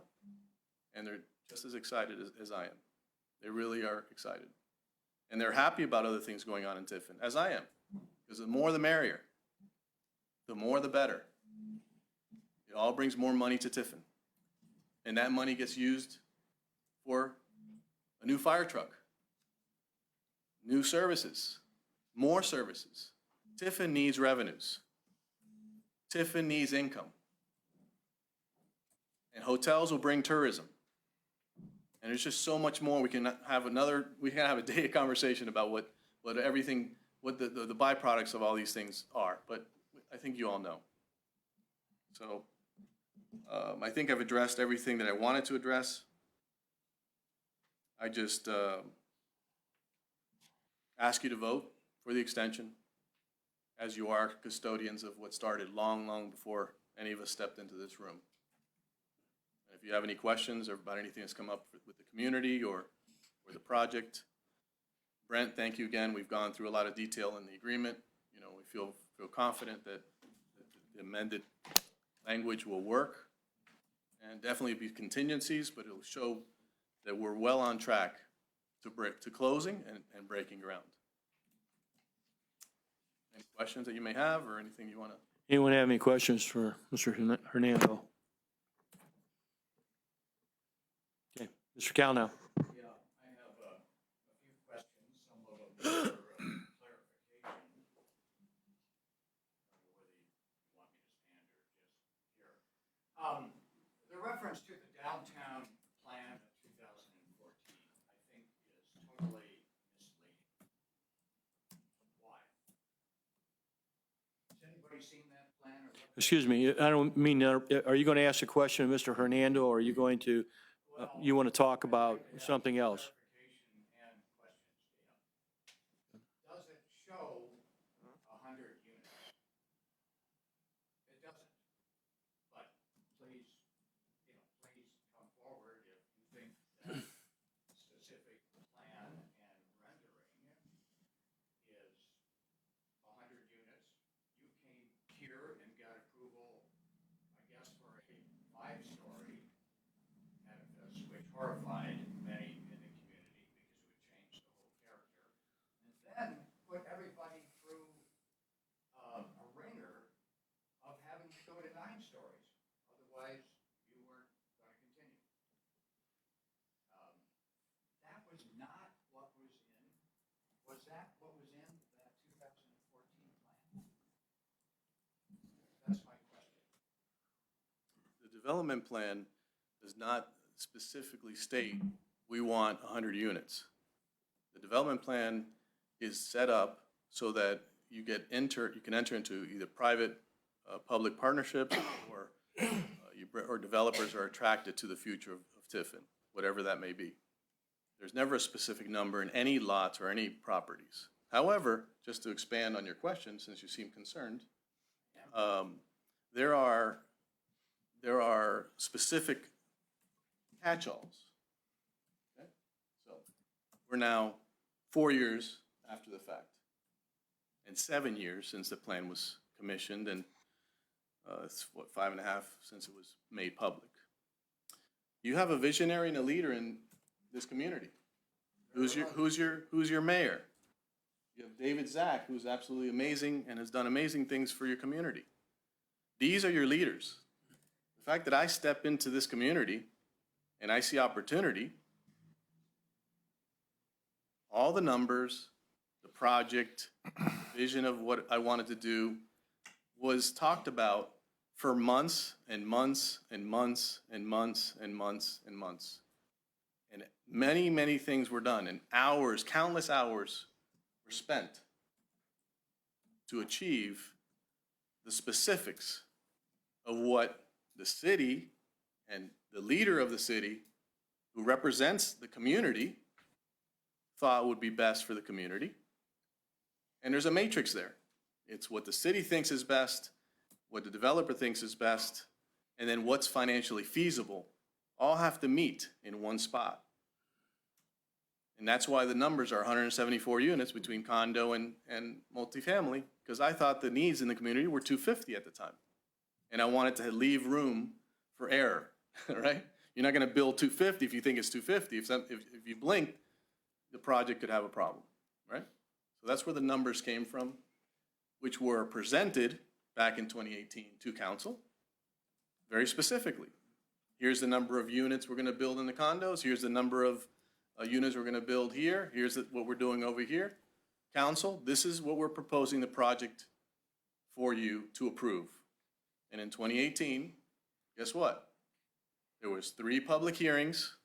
Speaker 10: and they're just as excited as I am. They really are excited. And they're happy about other things going on in Tiffin, as I am, because the more the merrier. The more the better. It all brings more money to Tiffin. And that money gets used for a new fire truck, new services, more services. Tiffin needs revenues. Tiffin needs income. And hotels will bring tourism. And there's just so much more. We can have a day of conversation about what the byproducts of all these things are. But I think you all know. So I think I've addressed everything that I wanted to address. I just ask you to vote for the extension, as you are custodians of what started long, long before any of us stepped into this room. And if you have any questions or about anything that's come up with the community or the project, Brent, thank you again. We've gone through a lot of detail in the agreement. You know, we feel confident that the amended language will work, and definitely be contingencies, but it'll show that we're well on track to closing and breaking ground. Any questions that you may have or anything you want to?
Speaker 6: Anyone have any questions for Mr. Hernando? Okay, Mr. Calnow.
Speaker 1: Yeah, I have a few questions, some of them are clarification. I don't know whether you want me to stand or just here. The reference to the downtown plan of 2014, I think, is totally misleading. Why? Has anybody seen that plan or?
Speaker 6: Excuse me, I don't mean, are you going to ask a question of Mr. Hernando, or are you going to, you want to talk about something else?
Speaker 1: Clarification and questions, yeah. Does it show 100 units? It doesn't. But please, please come forward if you think that specific plan and rendering is 100 units. You came here and got approval, I guess, for a 5-story edifice, which horrified many in the community because it would change the whole character. And then put everybody through a ringer of having to go to 9 stories. Otherwise, you weren't going to continue. That was not what was in. Was that what was in that 2014 plan? That's my question.
Speaker 10: The development plan does not specifically state we want 100 units. The development plan is set up so that you can enter into either private public partnerships or developers are attracted to the future of Tiffin, whatever that may be. There's never a specific number in any lots or any properties. However, just to expand on your question, since you seem concerned, there are specific catch-alls. Okay? So we're now 4 years after the fact, and 7 years since the plan was commissioned, and it's 5.5 since it was made public. You have a visionary and a leader in this community. Who's your mayor? You have David Zach, who's absolutely amazing and has done amazing things for your community. These are your leaders. The fact that I step into this community and I see opportunity, all the numbers, the project, vision of what I wanted to do was talked about for months and months and months and months and months and months. And many, many things were done, and hours, countless hours were spent to achieve the specifics of what the city and the leader of the city, who represents the community, thought would be best for the community. And there's a matrix there. It's what the city thinks is best, what the developer thinks is best, and then what's financially feasible, all have to meet in one spot. And that's why the numbers are 174 units between condo and multifamily, because I thought the needs in the community were 250 at the time. And I wanted to leave room for error, right? You're not gonna build 250 if you think it's 250. If you blink, the project could have a problem, right? So that's where the numbers came from, which were presented back in 2018 to council, very specifically. Here's the number of units we're gonna build in the condos, here's the number of units we're gonna build here, here's what we're doing over here. Council, this is what we're proposing the project for you to approve. And in 2018, guess what? There was 3 public hearings.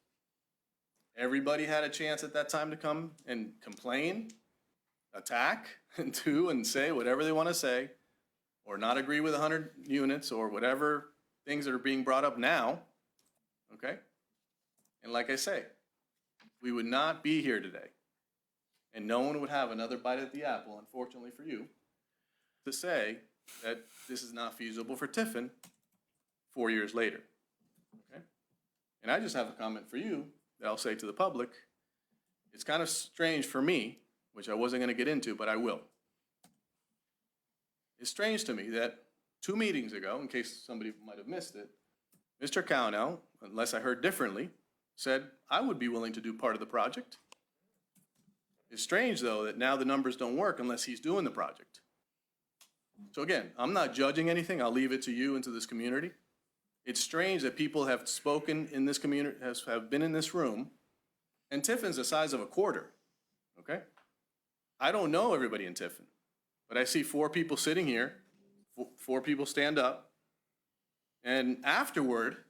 Speaker 10: Everybody had a chance at that time to come and complain, attack, and say whatever they want to say, or not agree with 100 units, or whatever things that are being brought up now, okay? And like I say, we would not be here today, and no one would have another bite at the apple, unfortunately for you, to say that this is not feasible for Tiffin 4 years later, okay? And I just have a comment for you that I'll say to the public. It's kind of strange for me, which I wasn't gonna get into, but I will. It's strange to me that 2 meetings ago, in case somebody might have missed it, Mr. Cownell, unless I heard differently, said, I would be willing to do part of the project. It's strange, though, that now the numbers don't work unless he's doing the project. So again, I'm not judging anything. I'll leave it to you and to this community. It's strange that people have spoken in this community, have been in this room, and Tiffin's the size of a quarter, okay? I don't know everybody in Tiffin, but I see 4 people sitting here, 4 people stand up, and afterward,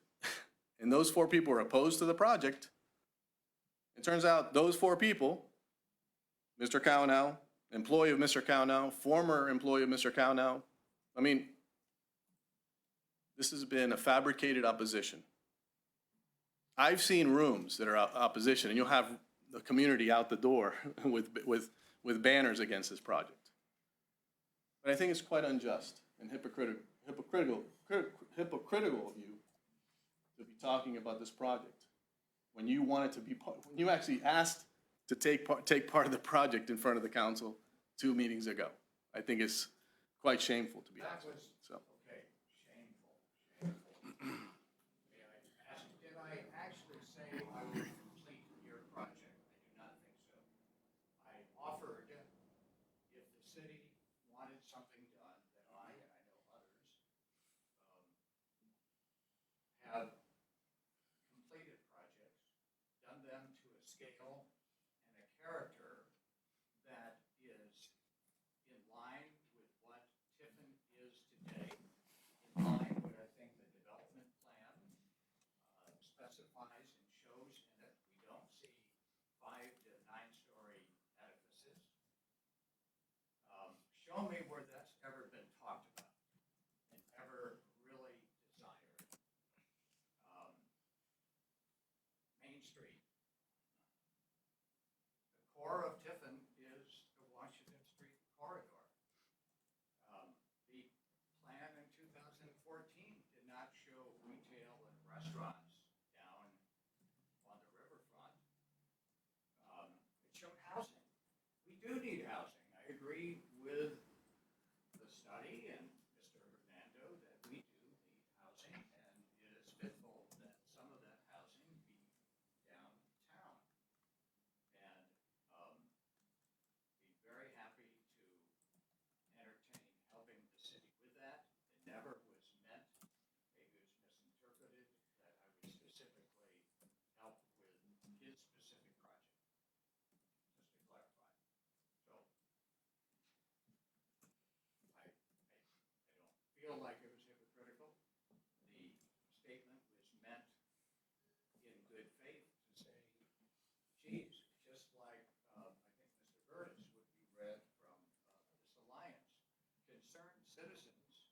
Speaker 10: and those 4 people are opposed to the project, it turns out those 4 people, Mr. Cownell, employee of Mr. Cownell, former employee of Mr. Cownell, I mean, this has been a fabricated opposition. I've seen rooms that are opposition, and you'll have the community out the door with banners against this project. But I think it's quite unjust and hypocritical of you to be talking about this project when you wanted to be part, when you actually asked to take part of the project in front of the council 2 meetings ago. I think it's quite shameful, to be honest with you. So.
Speaker 1: Okay, shameful. May I ask, did I actually say I would complete your project? I do not think so. I offered, if the city wanted something done, that I, and I know others, have completed projects, done them to a scale and a character that is in line with what Tiffin is today, in line with, I think, the development plan specifies and shows in it. We don't see 5 to 9-story edifices. Show me where that's ever been talked about and ever really desired. Main Street. The core of Tiffin is the Washington Street corridor. The plan in 2014 did not show retail and restaurants down on the riverfront. It showed housing. We do need housing. I agree with the study and Mr. Hernando that we do need housing, and it is fitful that some of that housing be downtown. And be very happy to entertain helping the city with that. It never was meant, maybe it was misinterpreted, that I would specifically help with his specific project, just to clarify. So I don't feel like it was hypocritical. The statement was meant in good faith to say, geez, just like I think Mr. Burtis would be read from this alliance, concerned citizens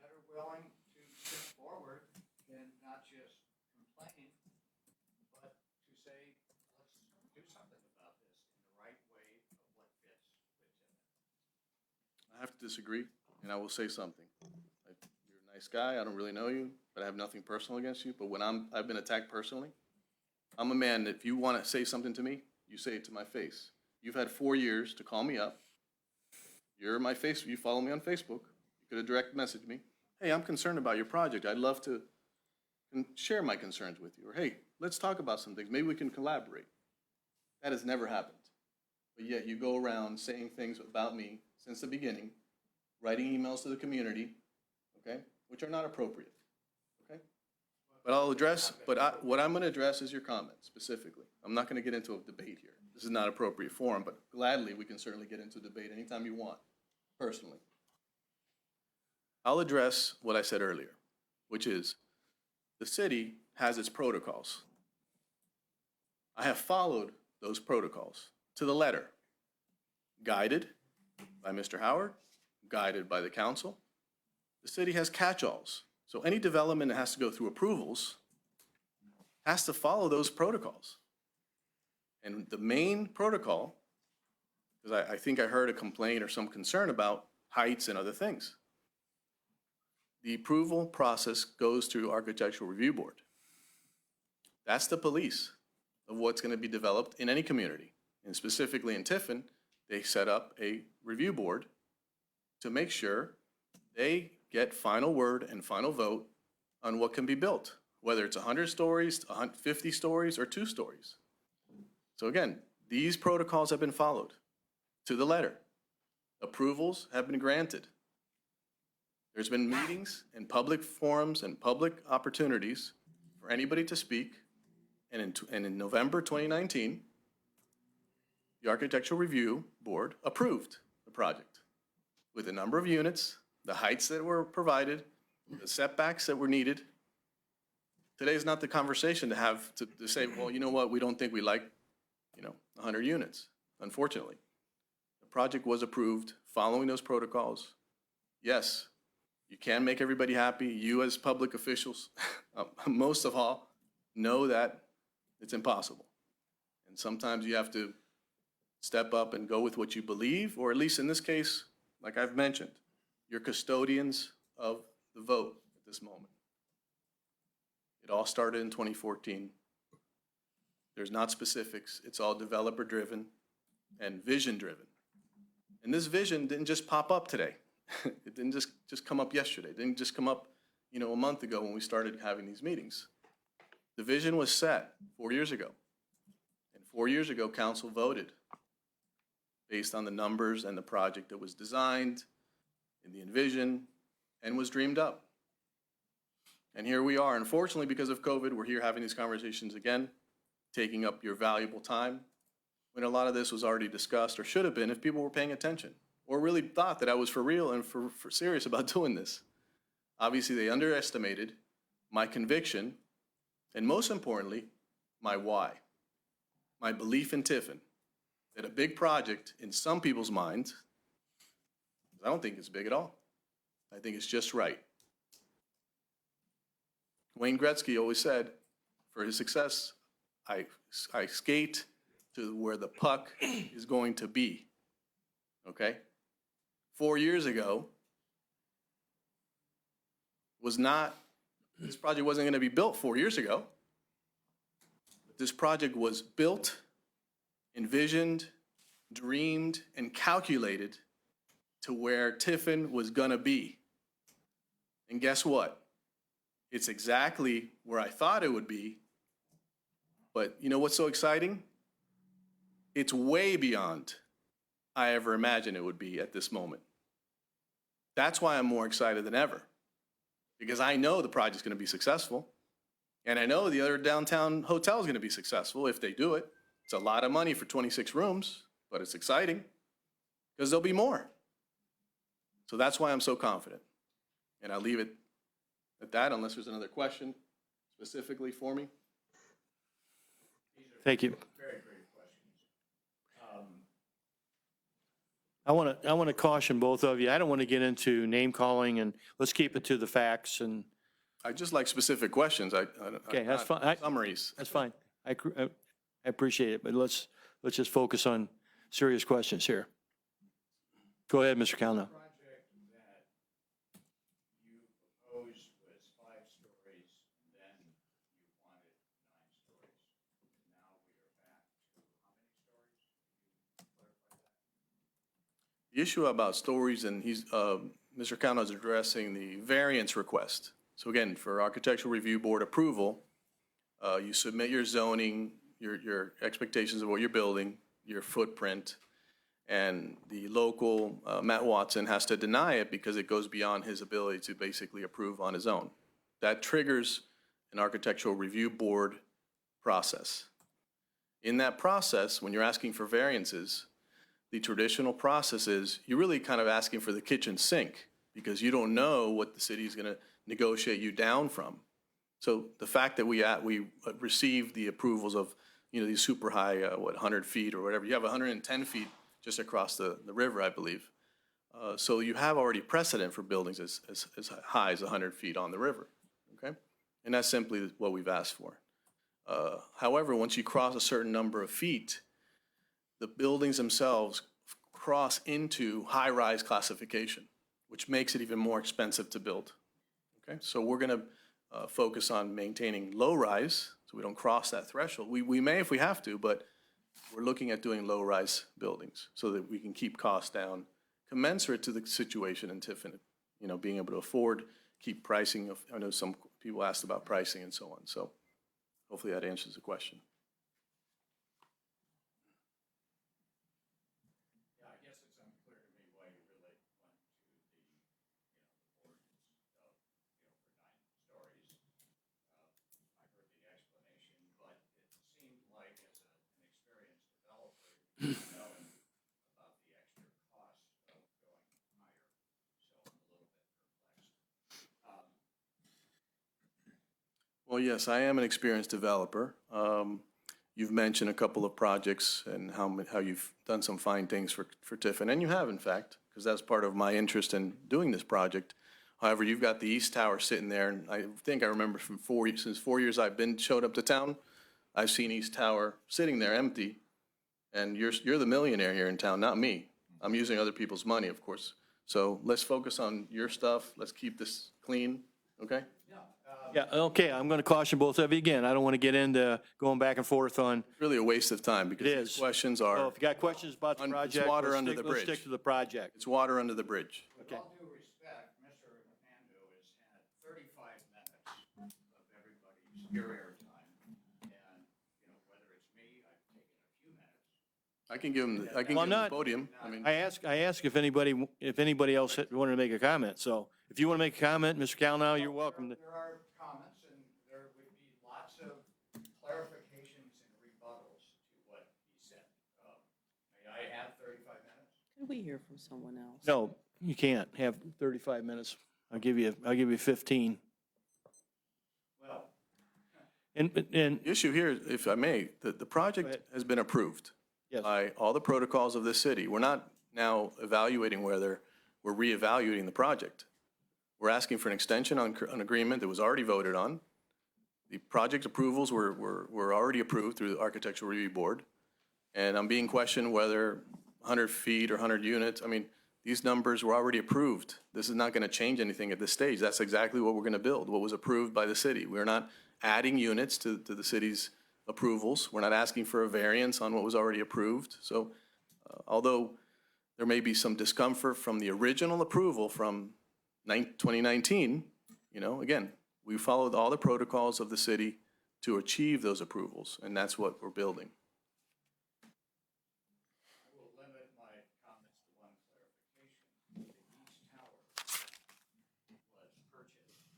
Speaker 1: that are willing to step forward and not just complain, but to say, let's do something about this in the right way of what fits with Tiffin.
Speaker 10: I have to disagree, and I will say something. You're a nice guy, I don't really know you, but I have nothing personal against you, but when I've been attacked personally, I'm a man that if you want to say something to me, you say it to my face. You've had 4 years to call me up. You're my face, you follow me on Facebook. You could have direct messaged me. Hey, I'm concerned about your project. I'd love to share my concerns with you. Or, hey, let's talk about some things. Maybe we can collaborate. That has never happened. But yet you go around saying things about me since the beginning, writing emails to the community, okay, which are not appropriate, okay? But I'll address, what I'm going to address is your comments specifically. I'm not going to get into a debate here. This is not appropriate forum, but gladly we can certainly get into a debate anytime you want, personally. I'll address what I said earlier, which is the city has its protocols. I have followed those protocols to the letter, guided by Mr. Howard, guided by the council. The city has catch-alls. So any development that has to go through approvals has to follow those protocols. And the main protocol, because I think I heard a complaint or some concern about heights and other things. The approval process goes through Architectural Review Board. That's the police of what's going to be developed in any community. And specifically in Tiffin, they set up a review board to make sure they get final word and final vote on what can be built, whether it's 100 stories, 50 stories, or 2 stories. So again, these protocols have been followed to the letter. Approvals have been granted. There's been meetings and public forums and public opportunities for anybody to speak. And in November 2019, the Architectural Review Board approved the project with the number of units, the heights that were provided, the setbacks that were needed. Today is not the conversation to have to say, well, you know what, we don't think we like, 100 units, unfortunately. The project was approved following those protocols. Yes, you can make everybody happy. You as public officials, most of all, know that it's impossible. And sometimes you have to step up and go with what you believe, or at least in this case, like I've mentioned, you're custodians of the vote at this moment. It all started in 2014. There's not specifics. It's all developer-driven and vision-driven. And this vision didn't just pop up today. It didn't just come up yesterday. It didn't just come up, a month ago when we started having these meetings. The vision was set 4 years ago. And 4 years ago, council voted based on the numbers and the project that was designed and the envision and was dreamed up. And here we are. Unfortunately, because of COVID, we're here having these conversations again, taking up your valuable time, when a lot of this was already discussed, or should have been if people were paying attention, or really thought that I was for real and for serious about doing this. Obviously, they underestimated my conviction, and most importantly, my why, my belief in Tiffin, that a big project in some people's minds, I don't think it's big at all. I think it's just right. Wayne Gretzky always said, for his success, I skate to where the puck is going to be, okay? 4 years ago this project wasn't going to be built 4 years ago. This project was built, envisioned, dreamed, and calculated to where Tiffin was going to be. And guess what? It's exactly where I thought it would be. But you know what's so exciting? It's way beyond I ever imagined it would be at this moment. That's why I'm more excited than ever, because I know the project's going to be successful, and I know the other downtown hotel is going to be successful if they do it. It's a lot of money for 26 rooms, but it's exciting because there'll be more. So that's why I'm so confident. And I'll leave it at that unless there's another question specifically for me.
Speaker 6: Thank you.
Speaker 1: Very great questions.
Speaker 6: I want to caution both of you. I don't want to get into name calling, and let's keep it to the facts. And
Speaker 10: I just like specific questions.
Speaker 6: okay, that's fine.
Speaker 10: Summaries.
Speaker 6: That's fine. I appreciate it, but let's just focus on serious questions here. Go ahead, Mr. Calno.
Speaker 10: The issue about stories, and Mr. Cano is addressing the variance request. So again, for Architectural Review Board approval, you submit your zoning, your expectations of what you're building, your footprint, and the local, Matt Watson, has to deny it because it goes beyond his ability to basically approve on his own. That triggers an Architectural Review Board process. In that process, when you're asking for variances, the traditional process is you're really kind of asking for the kitchen sink because you don't know what the city is going to negotiate you down from. So the fact that we received the approvals of, these super high, 100 feet or whatever, you have 110 feet just across the river, I believe. So you have already precedent for buildings as high as 100 feet on the river, okay? And that's simply what we've asked for. However, once you cross a certain number of feet, the buildings themselves cross into high-rise classification, which makes it even more expensive to build, okay? So we're gonna focus on maintaining low-rise, so we don't cross that threshold. We may if we have to, but we're looking at doing low-rise buildings so that we can keep costs down, commensurate to the situation in Tiffin, being able to afford, keep pricing. I know some people asked about pricing and so on, so hopefully that answers the question.
Speaker 1: Yeah, I guess it's unclear to me why you really went to the, ordinance of, for 9 stories. I heard the explanation, but it seemed like as an experienced developer, knowing about the extra cost of going higher, so I'm a little bit perplexed.
Speaker 10: Well, yes, I am an experienced developer. You've mentioned a couple of projects and how you've done some fine things for Tiffin, and you have, in fact, because that's part of my interest in doing this project. However, you've got the East Tower sitting there, and I think I remember since 4 years I've showed up to town, I've seen East Tower sitting there empty, and you're the millionaire here in town, not me. I'm using other people's money, of course. So let's focus on your stuff. Let's keep this clean, okay?
Speaker 6: Yeah, okay, I'm going to caution both of you again. I don't want to get into going back and forth on,
Speaker 10: It's really a waste of time because
Speaker 6: It
Speaker 10: these
Speaker 6: is.
Speaker 10: questions
Speaker 6: so
Speaker 10: are,
Speaker 6: if you got questions about the
Speaker 10: It's
Speaker 6: project,
Speaker 10: water under the
Speaker 6: let's stick
Speaker 10: bridge.
Speaker 6: to the project.
Speaker 10: it's water under the bridge.
Speaker 1: With all due respect, Mr. Hernando has had 35 minutes of everybody's ear air time. And, whether it's me, I've taken a few minutes.
Speaker 10: I can give him, I can
Speaker 6: Well,
Speaker 10: give him the
Speaker 6: not-
Speaker 10: podium. I mean,
Speaker 6: I ask if anybody else wanted to make a comment. So if you want to make a comment, Mr. Calnow, you're welcome.
Speaker 1: There are comments, and there would be lots of clarifications and rebuttals to what he said. May I have 35 minutes?
Speaker 11: Could we hear from someone else?
Speaker 6: No, you can't have 35 minutes. I'll give you 15.
Speaker 1: Well,
Speaker 6: And
Speaker 10: the issue here, if I may, the
Speaker 6: Go
Speaker 10: project
Speaker 6: ahead.
Speaker 10: has been approved
Speaker 6: Yes.
Speaker 10: by all the protocols of this city. We're not now evaluating whether we're reevaluating the project. We're asking for an extension on an agreement that was already voted on. The project approvals were already approved through the Architectural Review Board. And I'm being questioned whether 100 feet or 100 units, I mean, these numbers were already approved. This is not going to change anything at this stage. That's exactly what we're going to build, what was approved by the city. We're not adding units to the city's approvals. We're not asking for a variance on what was already approved. So although there may be some discomfort from the original approval from 2019, again, we followed all the protocols of the city to achieve those approvals, and that's what we're building.
Speaker 1: I will limit my comments to one clarification. The East Tower was purchased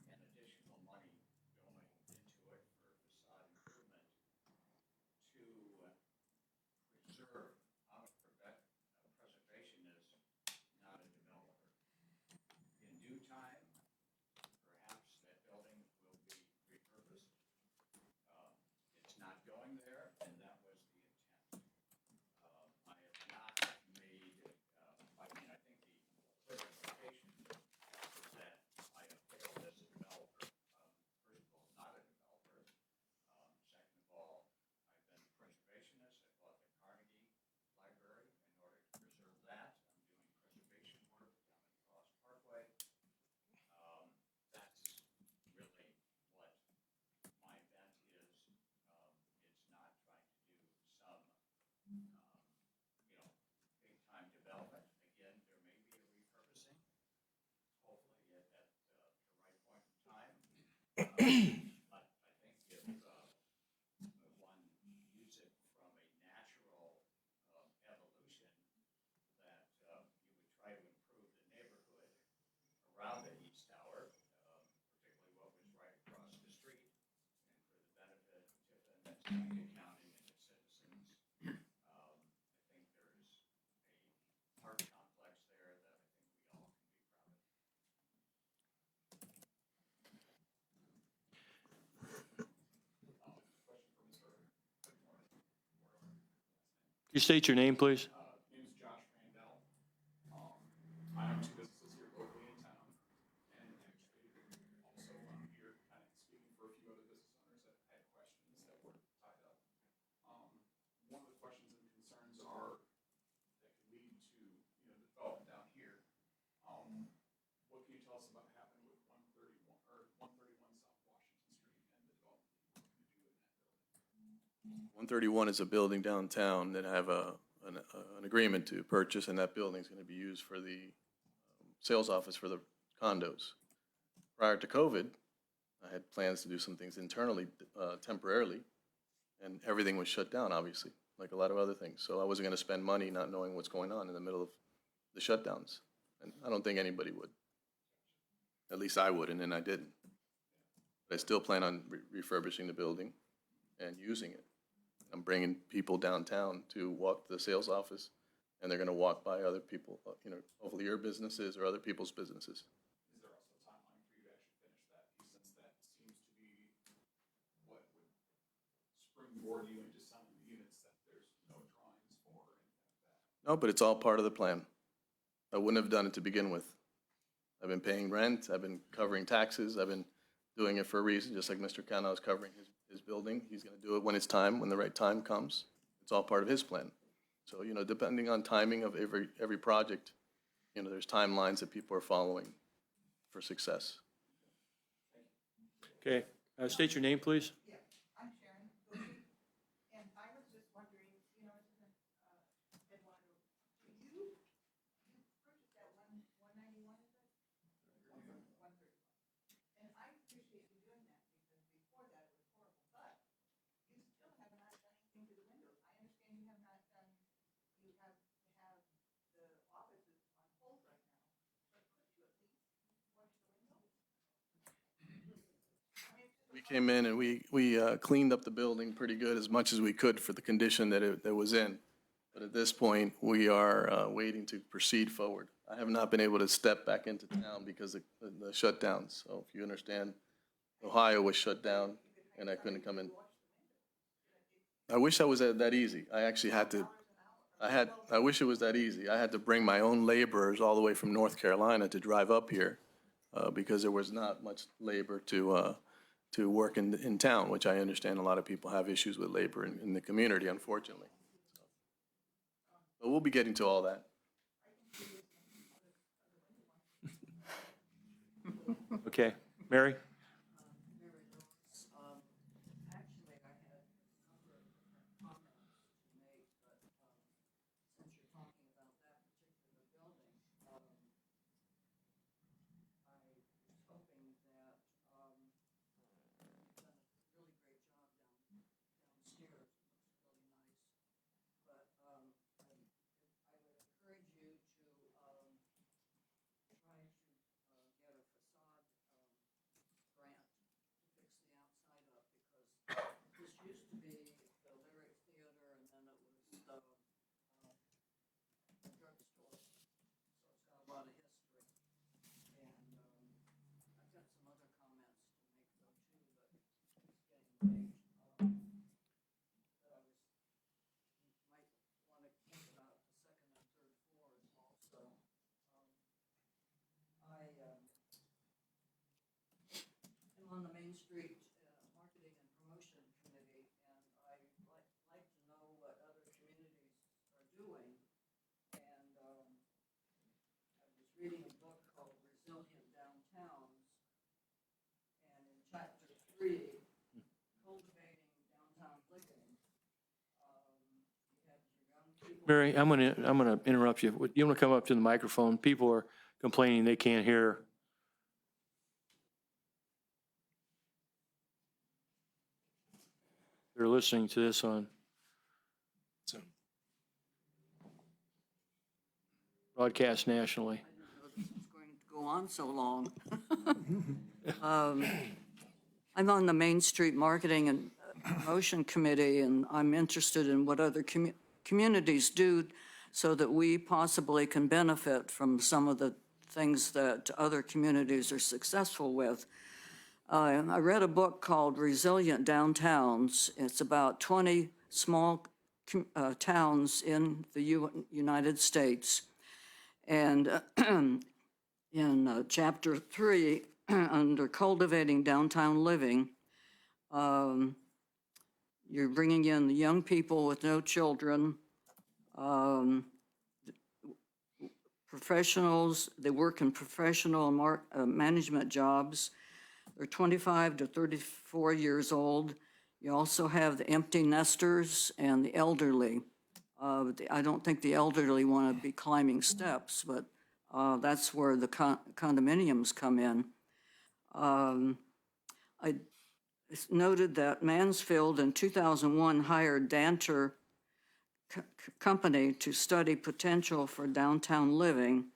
Speaker 1: and additional money going into it for facade improvement to preserve. Preservation is not a developer. In due time, perhaps that building will be repurposed. It's not around the East Tower, particularly what was right across the street, and for the benefit of Tiffin and County and its citizens. I think there's a park complex there that I think we all can be proud of.
Speaker 6: Could you state your name, please?
Speaker 12: Name is Josh Randell. I own two businesses here locally in town, and actually also I'm here kind of speaking for a few other business owners that had questions that were tied up. One of the questions and concerns are that could lead to, the development down here. What can you tell us about what happened with 131 or 131 South Washington Street and the development that you're looking to do in that building?
Speaker 10: 131 is a building downtown that I have an agreement to purchase, and that building is going to be used for the sales office for the condos. Prior to COVID, I had plans to do some things internally temporarily, and everything was shut down, obviously, like a lot of other things. So I wasn't going to spend money not knowing what's going on in the middle of the shutdowns. And I don't think anybody would. At least I wouldn't, and I didn't. But I still plan on refurbishing the building and using it. I'm bringing people downtown to walk the sales office, and they're going to walk by other people, hopefully your businesses or other people's businesses.
Speaker 12: Is there also a timeline for you to actually finish that piece, since that seems to be what would springboard you into some of the units that there's no drawings for or anything like that?
Speaker 10: No, but it's all part of the plan. I wouldn't have done it to begin with. I've been paying rent, I've been covering taxes, I've been doing it for a reason, just like Mr. Cano is covering his building. He's going to do it when it's time, when the right time comes. It's all part of his plan. So, depending on timing of every project, there's timelines that people are following for success.
Speaker 6: Okay, state your name, please.
Speaker 13: Yeah, I'm Sharon Boogie, and I was just wondering, Eduardo, you purchased that 191, is it? 131. And I appreciate you doing that, because before that it was horrible, but you still have not done anything to the windows. I understand you have not done, you have to have the offices on hold right now, but could you at least wash the windows?
Speaker 10: We came in and we cleaned up the building pretty good, as much as we could for the condition that it was in. But at this point, we are waiting to proceed forward. I have not been able to step back into town because of the shutdowns. So if you understand, Ohio was shut down and I couldn't come in. I wish that was that easy. I actually had to, I wish it was that easy. I had to bring my own laborers all the way from North Carolina to drive up here because there was not much labor to work in town, which I understand a lot of people have issues with labor in the community, unfortunately. But we'll be getting to all that.
Speaker 6: Okay, Mary?
Speaker 11: Actually, I had a number of different comments to make, but since you're talking about that particular building, I was hoping that you've done a really great job downstairs. It looks really nice. But I would encourage you to try to get a facade grant to fix the outside up, because this used to be the Lyric Theater, and then it was the drugstore. So it's got a lot of history. And I've got some other comments to make though too, but it's getting late. That I was, you might want to think about the second and third floors also. I am on the Main Street Marketing and Promotion Committee, and I'd like to know what other communities are doing. And I was reading a book called Resilient Downtowns, and in chapter 3, Cultivating Downtown Living, you have your young people.
Speaker 6: Mary, I'm gonna interrupt you. You want to come up to the microphone? People are complaining they can't hear. listening to this on
Speaker 4: So,
Speaker 6: broadcast nationally.
Speaker 11: This is going to go on so long. I'm on the Main Street Marketing and Promotion Committee, and I'm interested in what other communities do so that we possibly can benefit from some of the things that other communities are successful with. I read a book called Resilient Downtowns. It's about 20 small towns in the United States. And in chapter 3, under cultivating downtown living, you're bringing in the young people with no children, professionals, they work in professional management jobs. They're 25 to 34 years old. You also have the empty nesters and the elderly. I don't think the elderly want to be climbing steps, but that's where the condominiums come in. I noted that Mansfield in 2001 hired Danter Company to study potential for downtown living.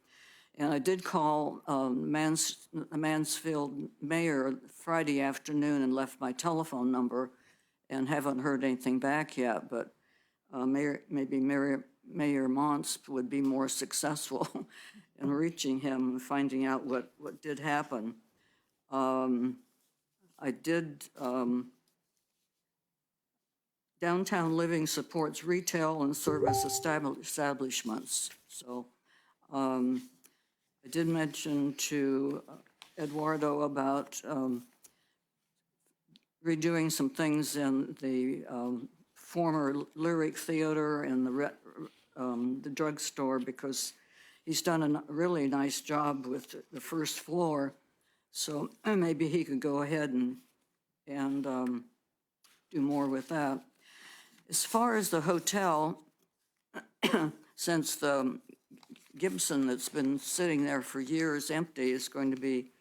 Speaker 11: And I did call the Mansfield mayor Friday afternoon and left my telephone number and haven't heard anything back yet, but maybe Mayor Mons would be more successful in reaching him and finding out what did happen. Downtown living supports retail and service establishments. So I did mention to Eduardo about redoing some things in the former Lyric Theater and the drugstore, because he's done a really nice job with the first floor. So maybe he could go ahead and do more with that. As far as the hotel, since the Gibson that's been sitting there for years empty is going to be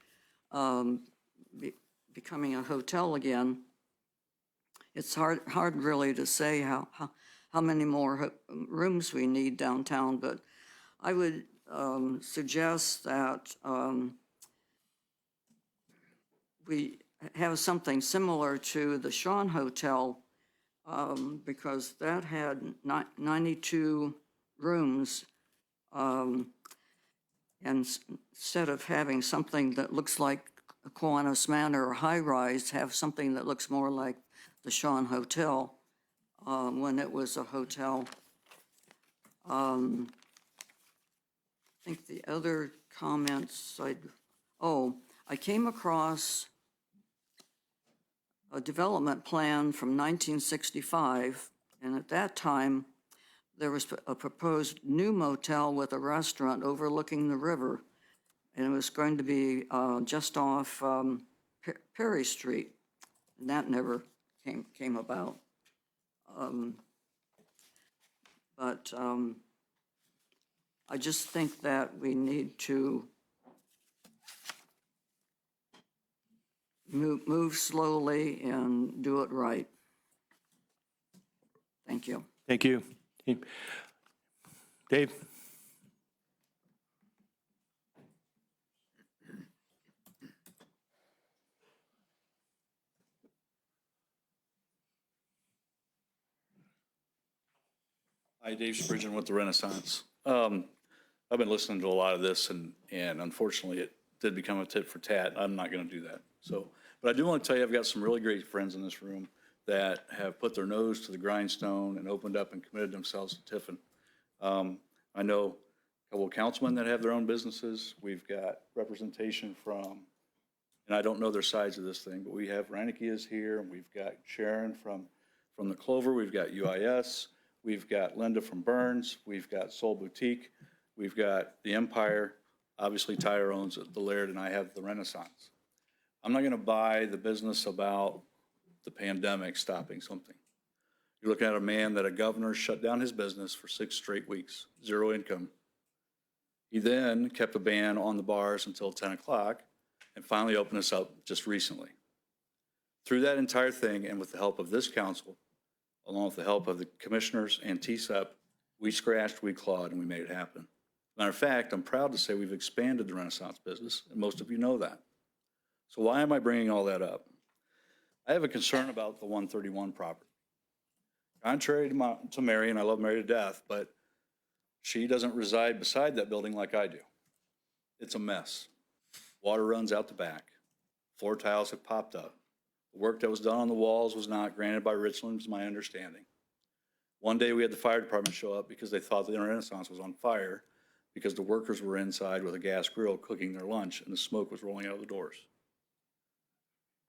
Speaker 11: becoming a hotel again, it's hard really to say how many more rooms we need downtown, but I would suggest that we have something similar to the Shawn Hotel, because that had 92 rooms, and instead of having something that looks like a Kiwanis Manor or high-rise, have something that looks more like the Shawn Hotel when it was a hotel. I think the other comments I came across a development plan from 1965, and at that time, there was a proposed new motel with a restaurant overlooking the river, and it was going to be just off Perry Street, and that never came about. But I just think that we need to move slowly and do it right. Thank you.
Speaker 6: Thank you. Dave?
Speaker 14: Hi, Dave Spridgen with the Renaissance. I've been listening to a lot of this, and unfortunately, it did become a tit for tat. I'm not going to do that. But I do want to tell you, I've got some really great friends in this room that have put their nose to the grindstone and opened up and committed themselves to Tiffin. I know a couple of councilmen that have their own businesses. We've got representation from, and I don't know their sides of this thing, but we have Reineke is here, and we've got Sharon from the Clover. We've got UIS. We've got Linda from Burns. We've got Soul Boutique. We've got the Empire. Obviously, Tyre owns the Laird, and I have the Renaissance. I'm not going to buy the business about the pandemic stopping something. You're looking at a man that a governor shut down his business for 6 straight weeks, 0 income. He then kept a ban on the bars until 10 o'clock and finally opened us up just recently. Through that entire thing, and with the help of this council, along with the help of the commissioners and TSEP, we scratched, we clawed, and we made it happen. Matter of fact, I'm proud to say we've expanded the Renaissance business, and most of you know that. So why am I bringing all that up? I have a concern about the 131 property. Contrary to Mary, and I love Mary to death, but she doesn't reside beside that building like I do. It's a mess. Water runs out the back. Floor tiles have popped up. The work that was done on the walls was not granted by Richland, is my understanding. One day we had the fire department show up because they thought the Renaissance was on fire because the workers were inside with a gas grill cooking their lunch and the smoke was rolling out of the doors.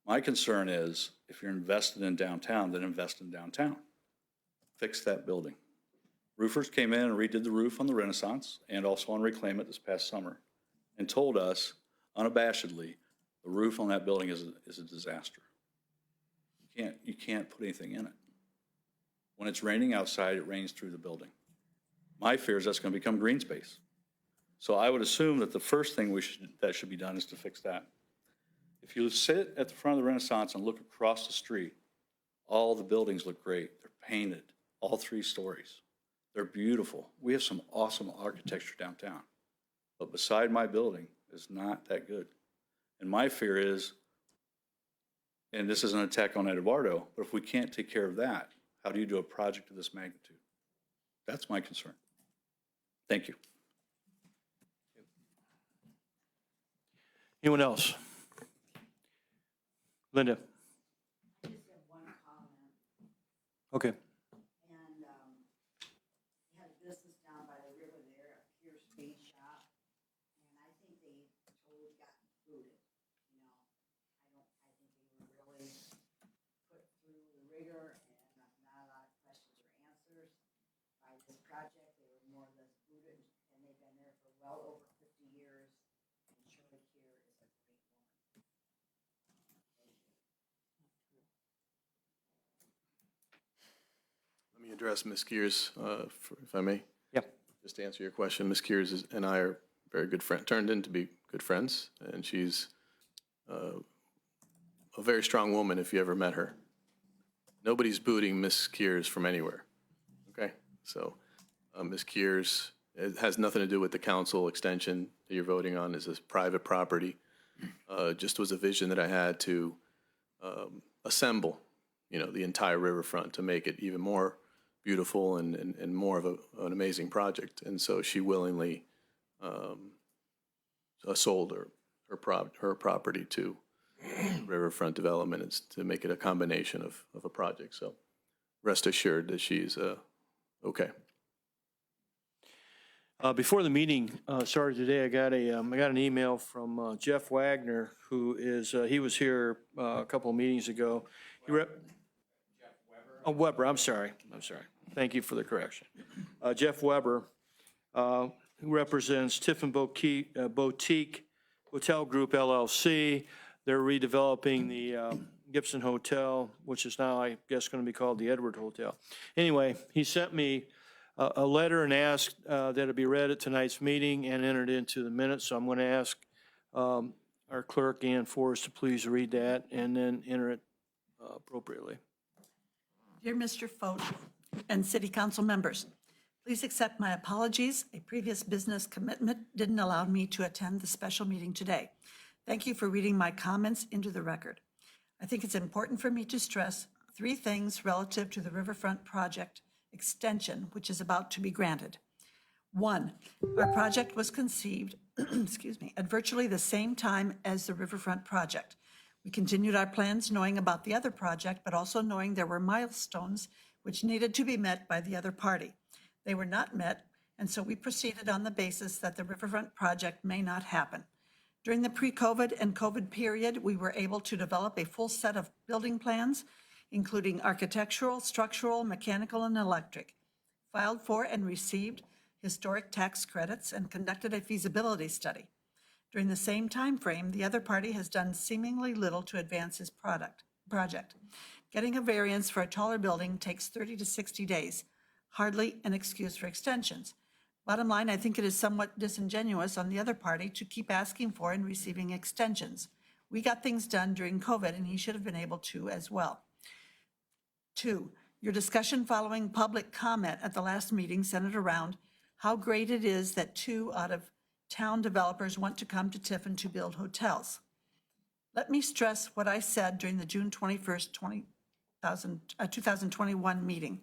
Speaker 14: My concern is if you're invested in downtown, then invest in downtown. Fix that building. Roofers came in and redid the roof on the Renaissance and also on Reclaim It this past summer and told us unabashedly the roof on that building is a disaster. You can't put anything in it. When it's raining outside, it rains through the building. My fear is that's going to become green space. So I would assume that the first thing that should be done is to fix that. If you sit at the front of the Renaissance and look across the street, all the buildings look great. They're painted, all 3 stories. They're beautiful. We have some awesome architecture downtown. But beside my building is not that good. And my fear is, and this is an attack on Eduardo, but if we can't take care of that, how do you do a project of this magnitude? That's my concern. Thank you.
Speaker 6: Anyone else? Linda?
Speaker 11: I just have one comment.
Speaker 6: Okay.
Speaker 11: And, we had a business down by the river there, a pure speed shop, and I think they totally got booted, you know. I think they were really put through the rigor and not a lot of questions or answers by this project. They were more or less booted, and they've been there for well over 50 years, and Shirley here is a great woman.
Speaker 10: Let me address Ms. Kears, if I may.
Speaker 6: Yep.
Speaker 10: Just to answer your question, Ms. Kears and I are very good friends, turned into be good friends, and she's a very strong woman if you ever met her. Nobody's booting Ms. Kears from anywhere, okay? So Ms. Kears, it has nothing to do with the council extension that you're voting on. Is a private property. Just was a vision that I had to assemble, you know, the entire riverfront to make it even more beautiful and more of an amazing project. And so she willingly sold her property to Riverfront Development is to make it a combination of a project. So rest assured that she's okay.
Speaker 6: Before the meeting started today, I got an email from Jeff Wagner, who is he was here a couple of meetings ago. Weber. I'm sorry. Thank you for the correction. Jeff Weber, who represents Tiffin Boutique Hotel Group LLC. They're redeveloping the Gibson Hotel, which is now, I guess, going to be called the Edward Hotel. Anyway, he sent me a letter and asked that it be read at tonight's meeting and entered into the minutes. So I'm going to ask our clerk, Ann Forrest, to please read that and then enter it appropriately.
Speaker 7: Dear Mr. Fote and City Council members, please accept my apologies. A previous business commitment didn't allow me to attend the special meeting today. Thank you for reading my comments into the record. I think it's important for me to stress 3 things relative to the Riverfront project extension, which is about to be granted. 1, our project was conceived, at virtually the same time as the Riverfront project. We continued our plans knowing about the other project, but also knowing there were milestones which needed to be met by the other party. They were not met, and so we proceeded on the basis that the Riverfront project may not happen. During the pre-COVID and COVID period, we were able to develop a full set of building plans, including architectural, structural, mechanical, and electric, filed for and received historic tax credits, and conducted a feasibility study. During the same time frame, the other party has done seemingly little to advance his project. Getting a variance for a taller building takes 30 to 60 days, hardly an excuse for extensions. Bottom line, I think it is somewhat disingenuous on the other party to keep asking for and receiving extensions. We got things done during COVID, and he should have been able to as well. 2, Your discussion following public comment at the last meeting centered around how great it is that 2 out of town developers want to come to Tiffin to build hotels. Let me stress what I said during the June 21st, 2021 meeting.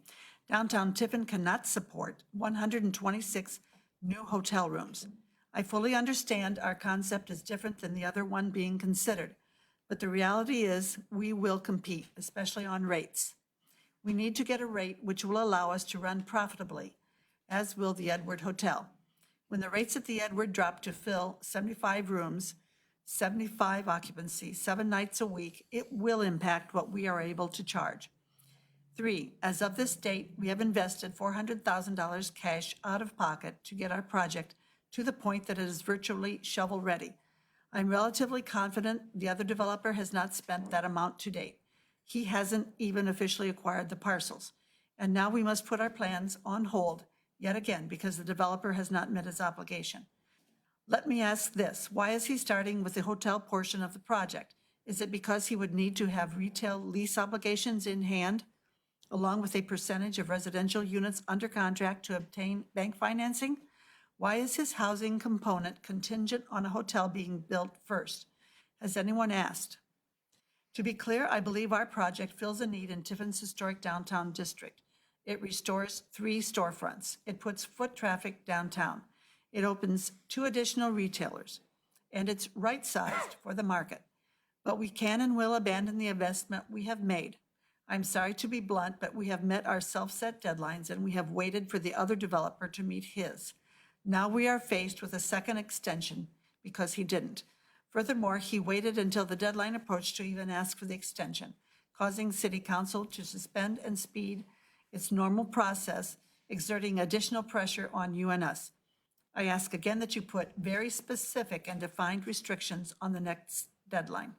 Speaker 7: Downtown Tiffin cannot support 126 new hotel rooms. I fully understand our concept is different than the other one being considered, but the reality is we will compete, especially on rates. We need to get a rate which will allow us to run profitably, as will the Edward Hotel. When the rates at the Edward drop to fill 75 rooms, 75 occupancy, 7 nights a week, it will impact what we are able to charge. 3, as of this date, we have invested $400,000 cash out of pocket to get our project to the point that it is virtually shovel-ready. I'm relatively confident the other developer has not spent that amount to date. He hasn't even officially acquired the parcels. And now we must put our plans on hold yet again because the developer has not met his obligation. Let me ask this, why is he starting with the hotel portion of the project? Is it because he would need to have retail lease obligations in hand, along with a percentage of residential units under contract to obtain bank financing? Why is his housing component contingent on a hotel being built first? Has anyone asked? To be clear, I believe our project fills a need in Tiffin's historic downtown district. It restores 3 storefronts. It puts foot traffic downtown. It opens 2 additional retailers, and it's right-sized for the market. But we can and will abandon the investment we have made. I'm sorry to be blunt, but we have met our self-set deadlines, and we have waited for the other developer to meet his. Now we are faced with a second extension because he didn't. Furthermore, he waited until the deadline approached to even ask for the extension, causing City Council to suspend and speed its normal process, exerting additional pressure on you and us. I ask again that you put very specific and defined restrictions on the next deadline.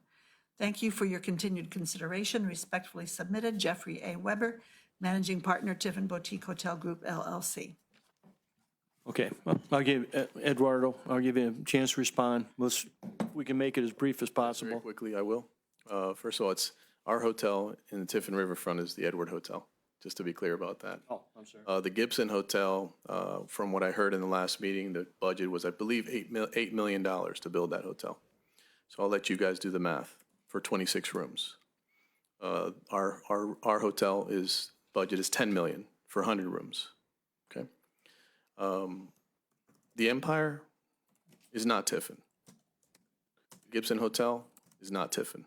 Speaker 7: Thank you for your continued consideration. Respectfully submitted, Jeffrey A. Weber, Managing Partner, Tiffin Boutique Hotel Group, LLC.
Speaker 6: Okay, I'll give Eduardo, I'll give you a chance to respond. We can make it as brief as
Speaker 10: Very
Speaker 6: possible.
Speaker 10: quickly, I will. First of all, it's our hotel in the Tiffin Riverfront is the Edward Hotel, just to be clear about that.
Speaker 6: Oh, I'm sorry.
Speaker 10: The Gibson Hotel, from what I heard in the last meeting, the budget was, I believe, $8 million to build that hotel. So I'll let you guys do the math for 26 rooms. Our hotel budget is $10 million for 100 rooms. Okay. The Empire is not Tiffin. Gibson Hotel is not Tiffin.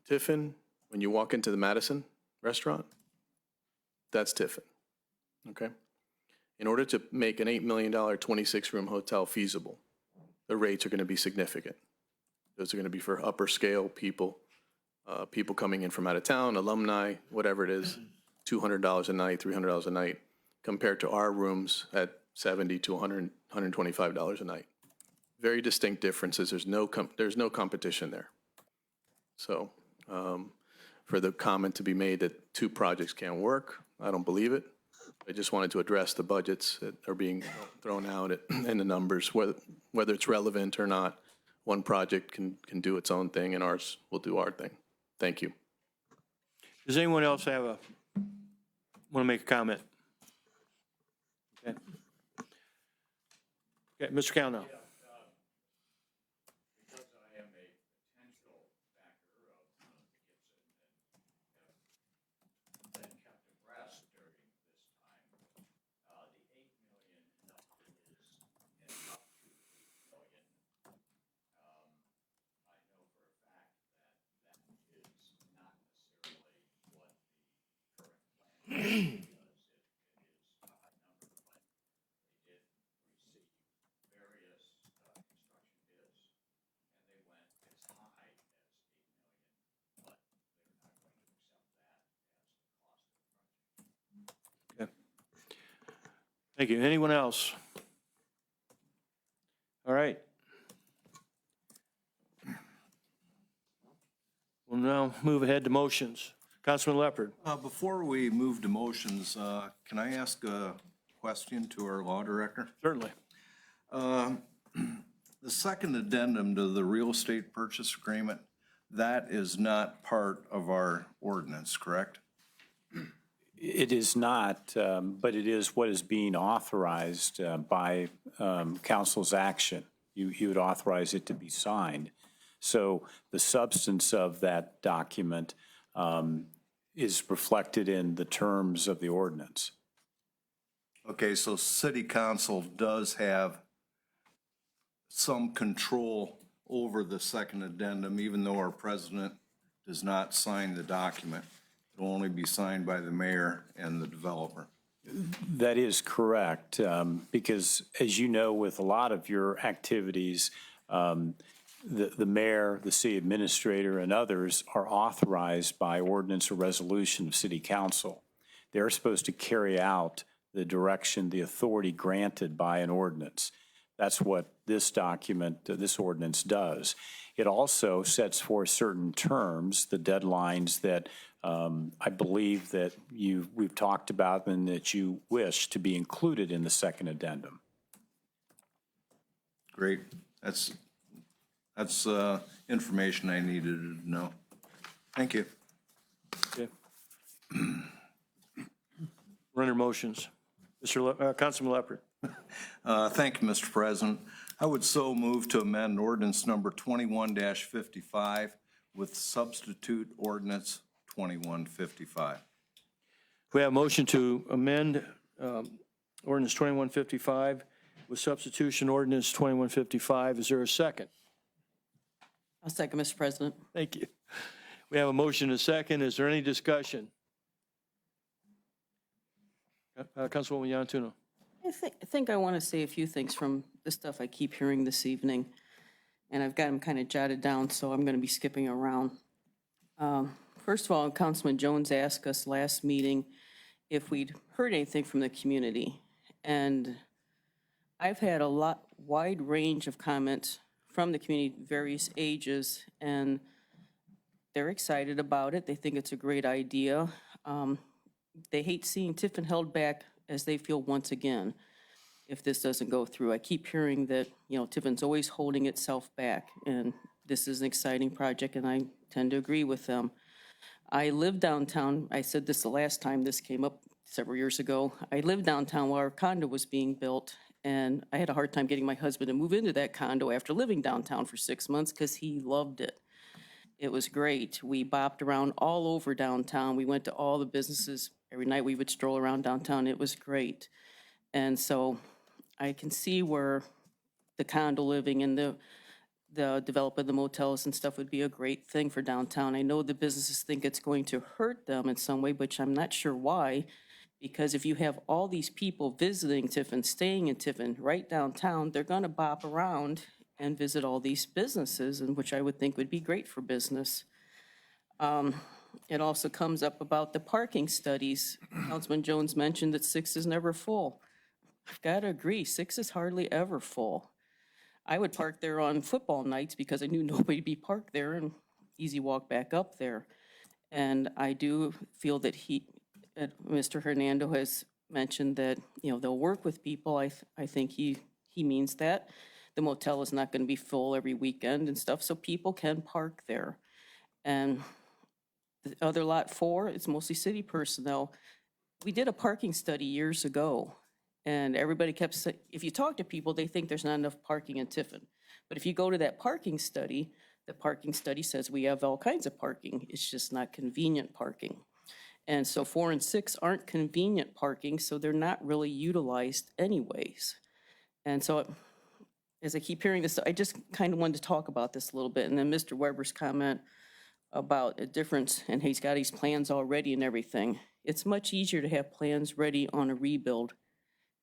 Speaker 10: Tiffin, when you walk into the Madison restaurant, that's Tiffin, okay? In order to make an $8 million 26-room hotel feasible, the rates are going to be significant. Those are going to be for upper scale people, people coming in from out of town, alumni, whatever it is, $200 a night, $300 a night, compared to our rooms at $70 to $125 a night. Very distinct differences. There's no competition there. So for the comment to be made that 2 projects can't work, I don't believe it. I just wanted to address the budgets that are being thrown out and the numbers, whether it's relevant or not. One project can do its own thing and ours will do our thing. Thank you.
Speaker 6: Does anyone else want to make a comment? Okay. Okay, Mr. Calno.
Speaker 12: Because I am a potential backer of Gibson and have been kept abreast during this time, the $8 million number is and up to $8 million. I know for a fact that is not necessarily what the current plan is.
Speaker 6: Thank you. Anyone else? All right. We'll now move ahead to motions. Councilman Leopard.
Speaker 15: Before we move to motions, can I ask a question to our law director?
Speaker 6: Certainly.
Speaker 15: The second addendum to the real estate purchase agreement, that is not part of our ordinance, correct?
Speaker 9: It is not, but it is what is being authorized by council's action. You would authorize it to be signed. So the substance of that document is reflected in the terms of the ordinance.
Speaker 15: Okay, so city council does have some control over the second addendum, even though our president does not sign the document. It'll only be signed by the mayor and the developer.
Speaker 9: That is correct, because as you know, with a lot of your activities, the mayor, the city administrator, and others are authorized by ordinance or resolution of city council. They're supposed to carry out the direction, the authority granted by an ordinance. That's what this document, this ordinance does. It also sets forth certain terms, the deadlines that I believe that we've talked about and that you wish to be included in the second addendum.
Speaker 15: Great. That's information I needed to know. Thank you.
Speaker 6: Okay. We're under motions. Councilman Leopard.
Speaker 15: Thank you, Mr. President. I would so move to amend ordinance number 21-55 with substitute ordinance 2155.
Speaker 6: We have a motion to amend ordinance 2155 with substitution ordinance 2155. Is there a second?
Speaker 16: I'll second, Mr. President.
Speaker 6: Thank you. We have a motion and a second. Is there any discussion? Councilwoman Yantuno.
Speaker 16: I think I want to say a few things from the stuff I keep hearing this evening, and I've got them kind of jotted down, so I'm going to be skipping around. First of all, Councilman Jones asked us last meeting if we'd heard anything from the community, and I've had a wide range of comments from the community, various ages, and they're excited about it. They think it's a great idea. They hate seeing Tiffin held back as they feel once again if this doesn't go through. I keep hearing that, Tiffin's always holding itself back, and this is an exciting project, and I tend to agree with them. I live downtown. I said this the last time this came up several years ago. I lived downtown while our condo was being built, and I had a hard time getting my husband to move into that condo after living downtown for 6 months because he loved it. It was great. We bopped around all over downtown. We went to all the businesses. Every night we would stroll around downtown. It was great. And so I can see where the condo living and the development of the motels and stuff would be a great thing for downtown. I know the businesses think it's going to hurt them in some way, which I'm not sure why, because if you have all these people visiting Tiffin, staying in Tiffin, right downtown, they're going to bop around and visit all these businesses, and which I would think would be great for business. It also comes up about the parking studies. Councilman Jones mentioned that 6 is never full. I've got to agree, 6 is hardly ever full. I would park there on football nights because I knew nobody would be parked there and easy walk back up there. And I do feel that Mr. Hernando has mentioned that, they'll work with people. I think he means that. The motel is not going to be full every weekend and stuff, so people can park there. And the other lot 4, it's mostly city personnel. We did a parking study years ago, and everybody kept saying, if you talk to people, they think there's not enough parking in Tiffin. But if you go to that parking study, the parking study says we have all kinds of parking. It's just not convenient parking. And so 4 and 6 aren't convenient parking, so they're not really utilized anyways. And so as I keep hearing this, I just kind of wanted to talk about this a little bit. And then Mr. Weber's comment about a difference, and he's got his plans already and everything. It's much easier to have plans ready on a rebuild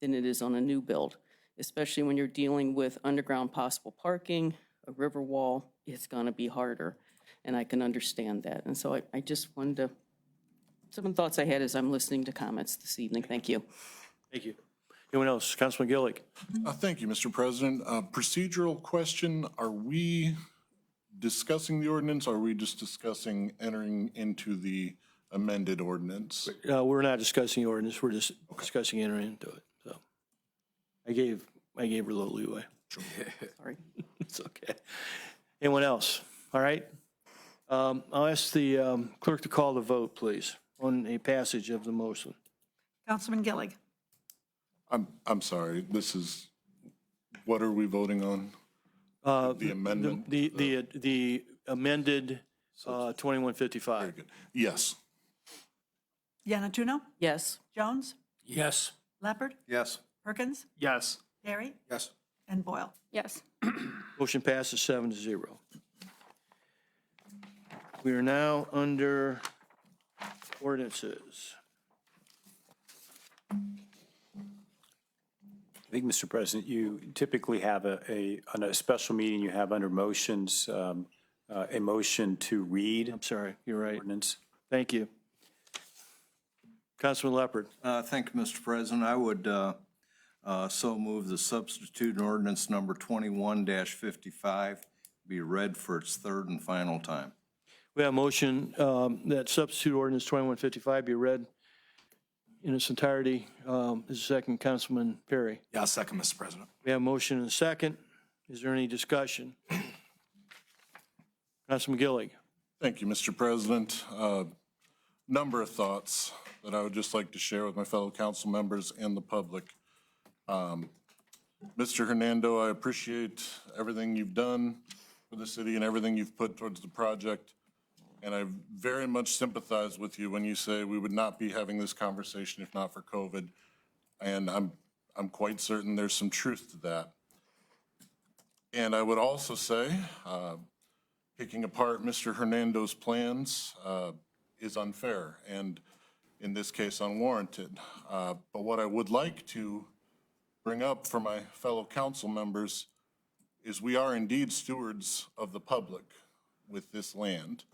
Speaker 16: than it is on a new build, especially when you're dealing with underground possible parking, a river wall. It's going to be harder, and I can understand that. And so I just wanted to, some thoughts I had as I'm listening to comments this evening. Thank you.
Speaker 6: Thank you. Anyone else? Councilman Gillick.
Speaker 17: Thank you, Mr. President. Procedural question, are we discussing the ordinance, or are we just discussing entering into the amended ordinance?
Speaker 6: We're not discussing the ordinance. We're just discussing entering into it. So I gave her a little leeway.
Speaker 16: Sorry.
Speaker 6: It's okay. Anyone else? All right. I'll ask the clerk to call the vote, please. on a passage of the motion?
Speaker 7: Councilman Gillig.
Speaker 17: I'm sorry, this is, what are we voting on? The amendment?
Speaker 6: The amended 2155.
Speaker 17: Very good. Yes.
Speaker 7: Yanatuno?
Speaker 16: Yes.
Speaker 7: Jones?
Speaker 1: Yes.
Speaker 7: Leopard?
Speaker 15: Yes.
Speaker 7: Perkins?
Speaker 4: Yes.
Speaker 7: Carey?
Speaker 15: Yes.
Speaker 7: And Boyle.
Speaker 16: Yes.
Speaker 6: Motion passes 7-0. We are now under ordinances.
Speaker 9: I think, Mr. President, you typically have on a special meeting, you have under motions, a motion to read.
Speaker 6: I'm sorry, you're right.
Speaker 9: Ordinance.
Speaker 6: Thank you. Councilman Leopard.
Speaker 15: Thank you, Mr. President. I would so move the substitute ordinance number 21-55 be read for its third and final time.
Speaker 6: We have a motion that substitute ordinance 2155 be read in its entirety. Is a second, Councilman Perry.
Speaker 4: Yeah, I'll second, Mr. President.
Speaker 6: We have a motion and a second. Is there any discussion? Councilman Gillig.
Speaker 17: Thank you, Mr. President. Number of thoughts that I would just like to share with my fellow council members and the public. Mr. Hernando, I appreciate everything you've done for the city and everything you've put towards the project. And I very much sympathize with you when you say we would not be having this conversation if not for COVID. And I'm quite certain there's some truth to that. And I would also say, picking apart Mr. Hernando's plans is unfair and in this case unwarranted. But what I would like to bring up for my fellow council members is we are indeed stewards of the public with this land.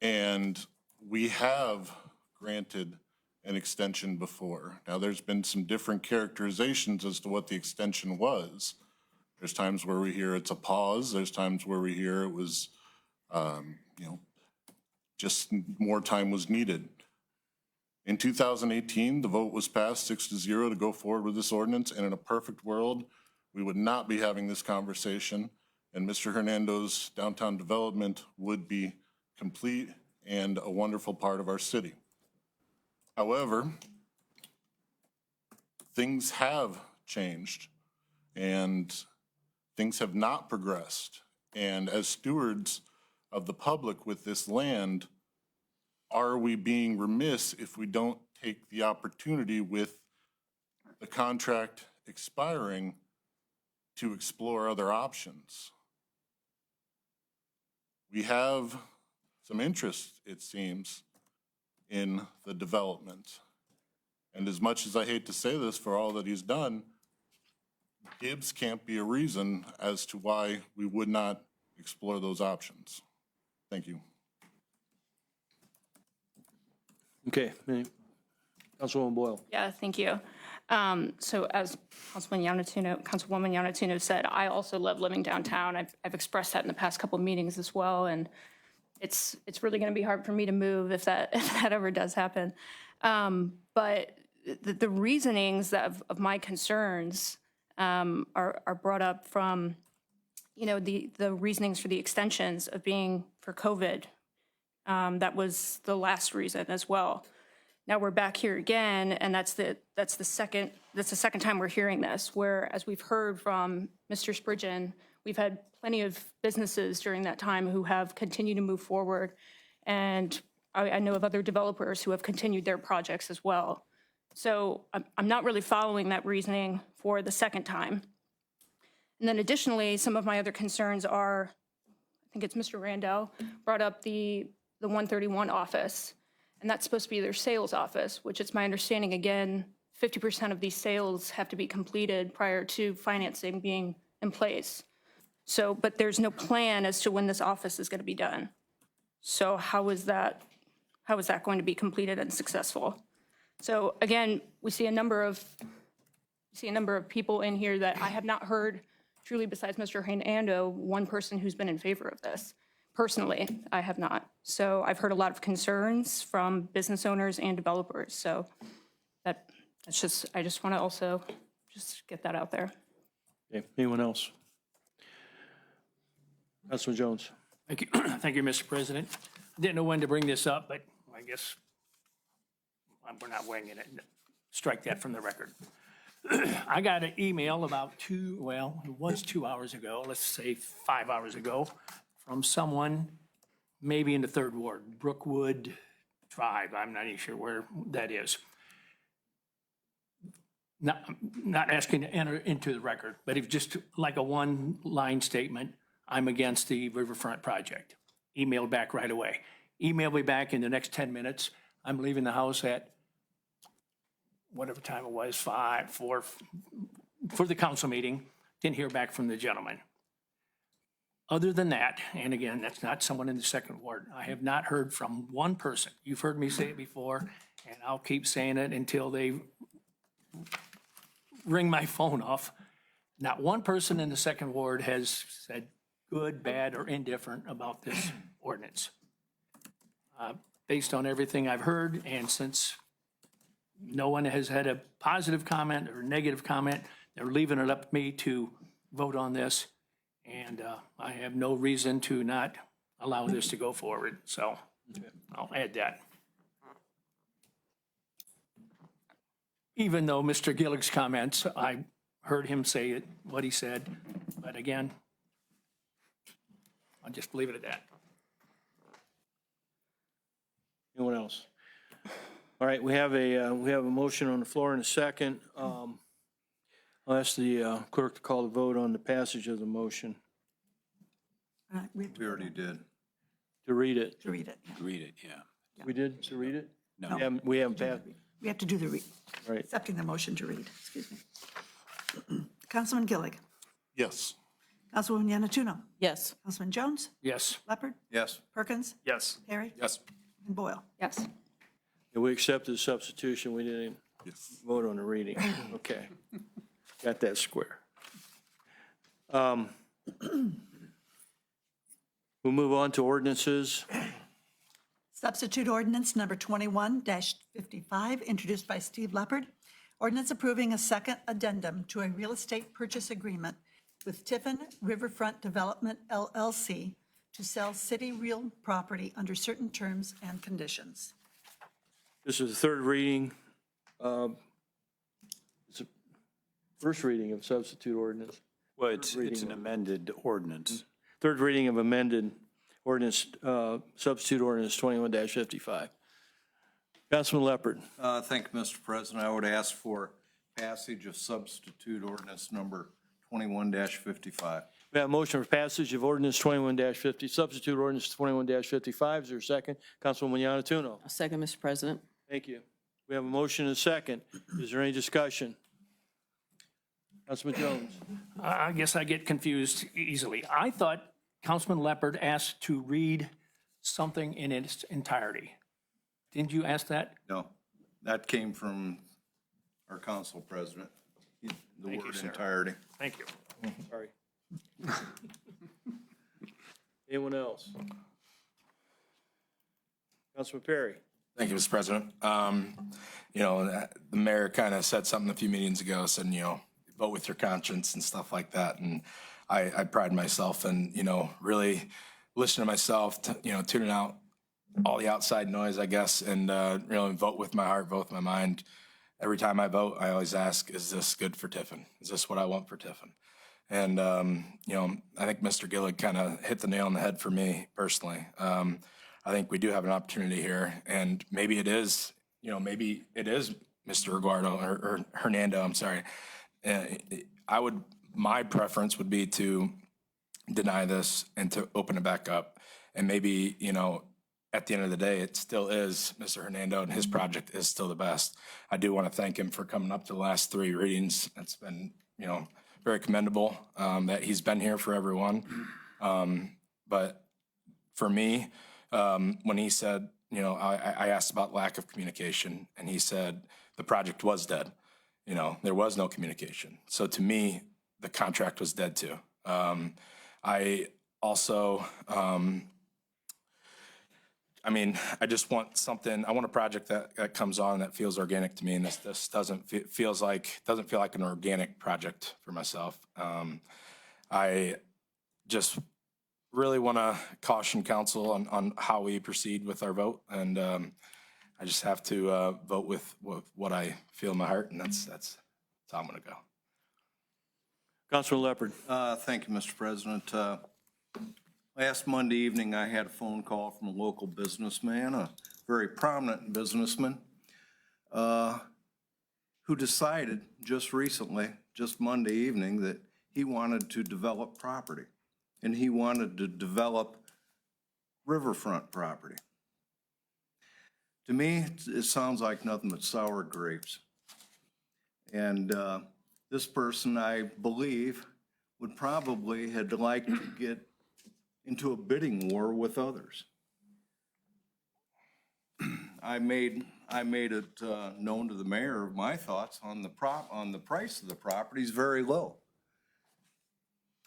Speaker 17: And we have granted an extension before. Now, there's been some different characterizations as to what the extension was. There's times where we hear it's a pause. There's times where we hear it was, just more time was needed. In 2018, the vote was passed 6-0 to go forward with this ordinance. And in a perfect world, we would not be having this conversation. And Mr. Hernando's downtown development would be complete and a wonderful part of our city. However, things have changed and things have not progressed. And as stewards of the public with this land, are we being remiss if we don't take the opportunity with the contract expiring to explore other options? We have some interest, it seems, in the development. And as much as I hate to say this for all that he's done, Gibbs can't be a reason as to why we would not explore those options. Thank you.
Speaker 6: Okay, Councilwoman Boyle.
Speaker 18: Yeah, thank you. So as Councilwoman Yanatuno said, I also love living downtown. I've expressed that in the past couple of meetings as well, and it's really going to be hard for me to move if that ever does happen. But the reasonings of my concerns are brought up from, the reasonings for the extensions of being for COVID. That was the last reason as well. Now we're back here again, and that's the second time we're hearing this, where, as we've heard from Mr. Spridgen, we've had plenty of businesses during that time who have continued to move forward, and I know of other developers who have continued their projects as well. So I'm not really following that reasoning for the second time. And then additionally, some of my other concerns are, I think it's Mr. Randall brought up the 131 office, and that's supposed to be their sales office, which it's my understanding, again, 50% of these sales have to be completed prior to financing being in place. So, but there's no plan as to when this office is going to be done. So how is that going to be completed and successful? So again, we see a number of people in here that I have not heard, truly besides Mr. Hernando, one person who's been in favor of this. Personally, I have not. So I've heard a lot of concerns from business owners and developers. So I just want to also just get that out there.
Speaker 6: Okay, anyone else? Councilman Jones.
Speaker 1: Thank you, Mr. President. Didn't know when to bring this up, but I guess we're not winging it. Strike that from the record. I got an email about it was 2 hours ago, let's say 5 hours ago, from someone maybe in the Third Ward, Brookwood Drive, I'm not even sure where that is. Not asking to enter into the record, but if just like a one-line statement, I'm against the riverfront project. Emailed back right away. Email me back in the next 10 minutes. I'm leaving the house at whatever time it was, 4, for the council meeting. Didn't hear back from the gentleman. Other than that, and again, that's not someone in the Second Ward, I have not heard from one person. You've heard me say it before, and I'll keep saying it until they ring my phone off. Not one person in the Second Ward has said good, bad, or indifferent about this ordinance. Based on everything I've heard, and since no one has had a positive comment or negative comment, they're leaving it up to me to vote on this, and I have no reason to not allow this to go forward, so I'll add that. Even though Mr. Gillig's comments, I heard him say it, what he said, but again, I'll just leave it at that.
Speaker 6: Anyone else? All right, we have a motion on the floor in a second. I'll ask the clerk to call the vote on the passage of the motion.
Speaker 15: We already did.
Speaker 6: To read it.
Speaker 7: To read it.
Speaker 9: Read it, yeah.
Speaker 6: We did to read it?
Speaker 9: No.
Speaker 6: We haven't passed.
Speaker 7: We have to do the
Speaker 6: Right.
Speaker 7: accepting the motion to read, excuse me. Councilman Gillig.
Speaker 17: Yes.
Speaker 7: Councilwoman Yanatuno.
Speaker 16: Yes.
Speaker 7: Councilman Jones.
Speaker 1: Yes.
Speaker 7: Leopard.
Speaker 15: Yes.
Speaker 7: Perkins.
Speaker 4: Yes.
Speaker 7: Perry.
Speaker 4: Yes.
Speaker 7: And Boyle.
Speaker 18: Yes.
Speaker 6: And we accepted the substitution. We didn't vote on the reading. Okay. Got that square. We'll move on to ordinances.
Speaker 7: Substitute ordinance number 21-55, introduced by Steve Leopard. Ordinance approving a second addendum to a real estate purchase agreement with Tiffin Riverfront Development LLC to sell city real property under certain terms and conditions.
Speaker 6: This is the third reading. It's a first reading of substitute ordinance.
Speaker 9: Well, it's an amended ordinance.
Speaker 6: Third reading of amended ordinance, substitute ordinance 21-55. Councilman Leopard.
Speaker 15: Thank you, Mr. President. I would ask for passage of substitute ordinance number 21-55.
Speaker 6: We have a motion for passage of ordinance 21-50, substitute ordinance 21-55. Is there a second? Councilwoman Yanatuno.
Speaker 16: A second, Mr. President.
Speaker 6: Thank you. We have a motion and a second. Is there any discussion? Councilman Jones.
Speaker 1: I guess I get confused easily. I thought Councilman Leopard asked to read something in its entirety. Didn't you ask that?
Speaker 15: No, that came from our council president. The
Speaker 1: Thank you,
Speaker 15: word
Speaker 1: sir.
Speaker 15: entirety.
Speaker 1: Thank you.
Speaker 6: Sorry. Anyone else? Councilman Perry.
Speaker 4: Thank you, Mr. President. The mayor kind of said something a few meetings ago, said, vote with your conscience and stuff like that. And I pride myself in, really listening to myself, tuning out all the outside noise, I guess, and really vote with my heart, vote with my mind. Every time I vote, I always ask, is this good for Tiffin? Is this what I want for Tiffin? And, I think Mr. Gillig kind of hit the nail on the head for me personally. I think we do have an opportunity here, and maybe it is Mr. Aguardo or Hernando, I'm sorry. My preference would be to deny this and to open it back up. And maybe, at the end of the day, it still is Mr. Hernando and his project is still the best. I do want to thank him for coming up to the last 3 readings. It's been, very commendable that he's been here for everyone. But for me, when he said, I asked about lack of communication, and he said the project was dead. There was no communication. So to me, the contract was dead too. I also, I just want something. I want a project that comes on that feels organic to me, and this doesn't feel like an organic project for myself. I just really want to caution council on how we proceed with our vote, and I just have to vote with what I feel in my heart, and that's how I'm going to go.
Speaker 6: Councilman Leopard.
Speaker 15: Thank you, Mr. President. Last Monday evening, I had a phone call from a local businessman, a very prominent businessman, who decided just recently, just Monday evening, that he wanted to develop property, and he wanted to develop riverfront property. To me, it sounds like nothing but sour grapes. And this person, I believe, would probably had liked to get into a bidding war with others. I made it known to the mayor my thoughts on the price of the property is very low.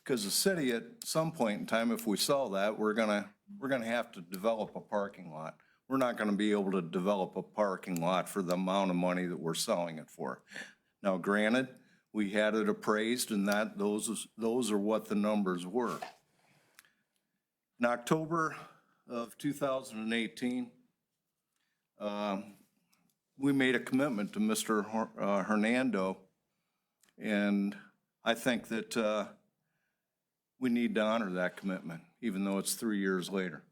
Speaker 15: Because the city at some point in time, if we sell that, we're gonna have to develop a parking lot. We're not gonna be able to develop a parking lot for the amount of money that we're selling it for. Now, granted, we had it appraised, and those are what the numbers were. In October of 2018, we made a commitment to Mr. Hernando, and I think that we need to honor that commitment, even though it's 3 years later.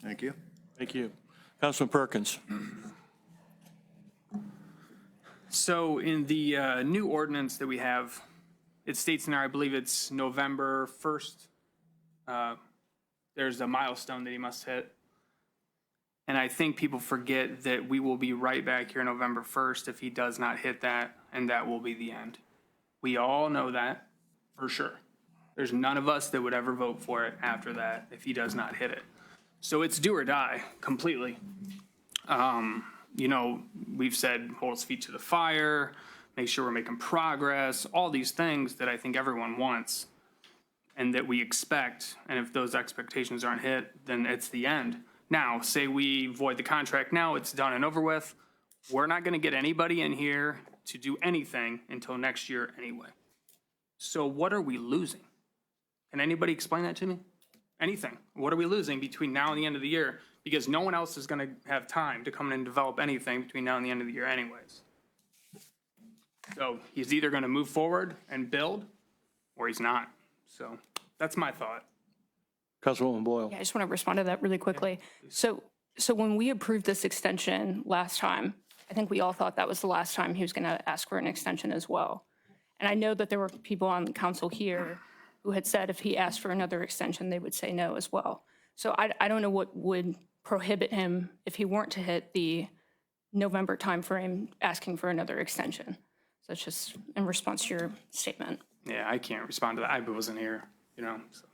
Speaker 15: Thank you.
Speaker 6: Thank you. Councilman Perkins.
Speaker 12: So in the new ordinance that we have, it states in there, I believe it's November 1st, there's a milestone that he must hit. And I think people forget that we will be right back here November 1st if he does not hit that, and that will be the end. We all know that for sure. There's none of us that would ever vote for it after that if he does not hit it. So it's do or die completely. You know, we've said hold his feet to the fire, make sure we're making progress, all these things that I think everyone wants and that we expect. And if those expectations aren't hit, then it's the end. Now, say we void the contract now, it's done and over with. We're not going to get anybody in here to do anything until next year anyway. So what are we losing? Can anybody explain that to me? Anything. What are we losing between now and the end of the year? Because no one else is going to have time to come in and develop anything between now and the end of the year anyways. So he's either going to move forward and build, or he's not. So that's my thought.
Speaker 6: Councilwoman Boyle.
Speaker 18: Yeah, I just want to respond to that really quickly. So when we approved this extension last time, I think we all thought that was the last time he was going to ask for an extension as well. And I know that there were people on the council here who had said if he asked for another extension, they would say no as well. So I don't know what would prohibit him, if he weren't to hit the November timeframe, asking for another extension. So it's just in response to your statement.
Speaker 12: Yeah, I can't respond to that. I wasn't here, you know. So.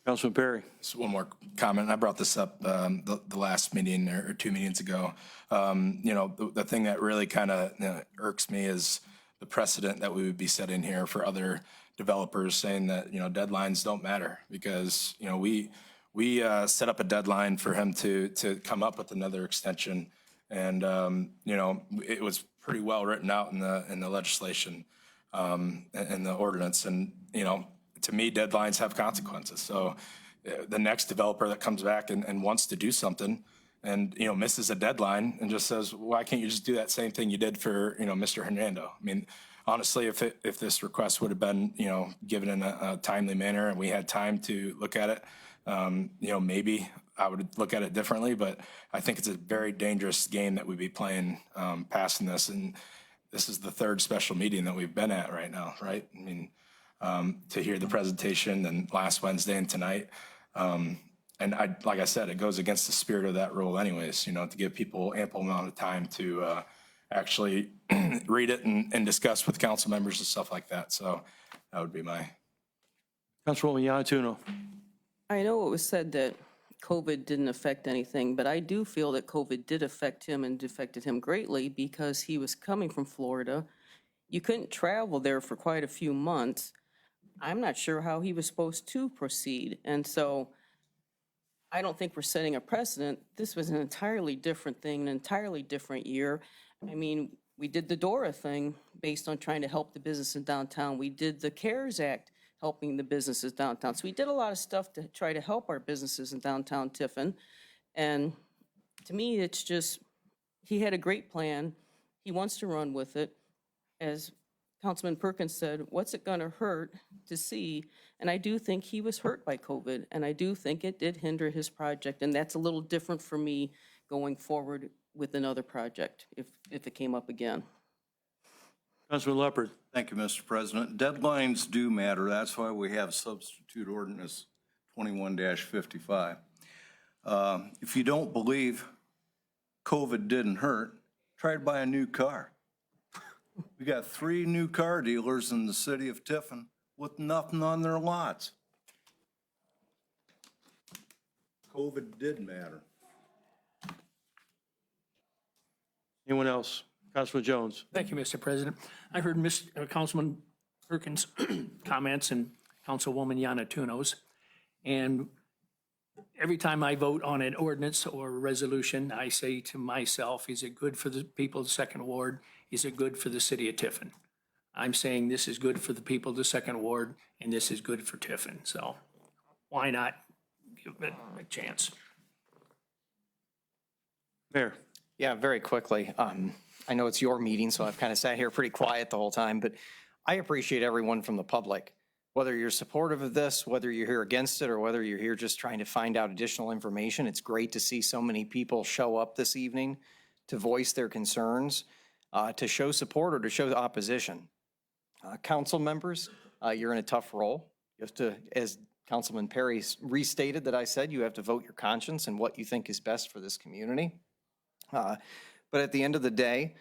Speaker 6: Councilman Perry.
Speaker 4: Just one more comment. I brought this up the last meeting or 2 meetings ago. You know, the thing that really kind of irks me is the precedent that we would be setting here for other developers, saying that, you know, deadlines don't matter, because, you know, we set up a deadline for him to come up with another extension, and you know, it was pretty well written out in the legislation, in the ordinance, and you know, to me, deadlines have consequences. So the next developer that comes back and wants to do something and, you know, misses a deadline and just says, why can't you just do that same thing you did for, you know, Mr. Hernando? I mean, honestly, if this request would have been, you know, given in a timely manner and we had time to look at it, you know, maybe I would look at it differently, but I think it's a very dangerous game that we'd be playing, passing this. And this is the third special meeting that we've been at right now, right? I mean, to hear the presentation and last Wednesday and tonight. And like I said, it goes against the spirit of that rule anyways, you know, to give people ample amount of time to actually read it and discuss with council members and stuff like that. So that would be my.
Speaker 6: Councilwoman Yanatuno.
Speaker 16: I know it was said that COVID didn't affect anything, but I do feel that COVID did affect him and affected him greatly because he was coming from Florida. You couldn't travel there for quite a few months. I'm not sure how he was supposed to proceed. And so I don't think we're setting a precedent. This was an entirely different thing, an entirely different year. I mean, we did the DORA thing based on trying to help the business in downtown. We did the CARES Act helping the businesses downtown. So we did a lot of stuff to try to help our businesses in downtown Tiffin. And to me, it's just, he had a great plan. He wants to run with it. As Councilman Perkins said, what's it going to hurt to see? And I do think he was hurt by COVID, and I do think it did hinder his project. And that's a little different for me going forward with another project if it came up again.
Speaker 6: Councilman Leopard.
Speaker 15: Thank you, Mr. President. Deadlines do matter. That's why we have substitute ordinance 21-55. If you don't believe COVID didn't hurt, try to buy a new car. We got 3 new car dealers in the city of Tiffin with nothing on their lots. COVID did matter.
Speaker 6: Anyone else? Councilman Jones.
Speaker 1: Thank you, Mr. President. I heard Councilman Perkins' comments and Councilwoman Yanatuno's, and every time I vote on an ordinance or a resolution, I say to myself, is it good for the people of the Second Ward? Is it good for the city of Tiffin? I'm saying this is good for the people of the Second Ward, and this is good for Tiffin. So why not give it a chance?
Speaker 6: Mayor.
Speaker 8: Yeah, very quickly. I know it's your meeting, so I've kind of sat here pretty quiet the whole time, but I appreciate everyone from the public, whether you're supportive of this, whether you're here against it, or whether you're here just trying to find out additional information. It's great to see so many people show up this evening to voice their concerns, to show support or to show opposition. Council members, you're in a tough role. You have to, as Councilman Perry restated that I said, you have to vote your conscience and what you think is best for this community. But at the end of the day,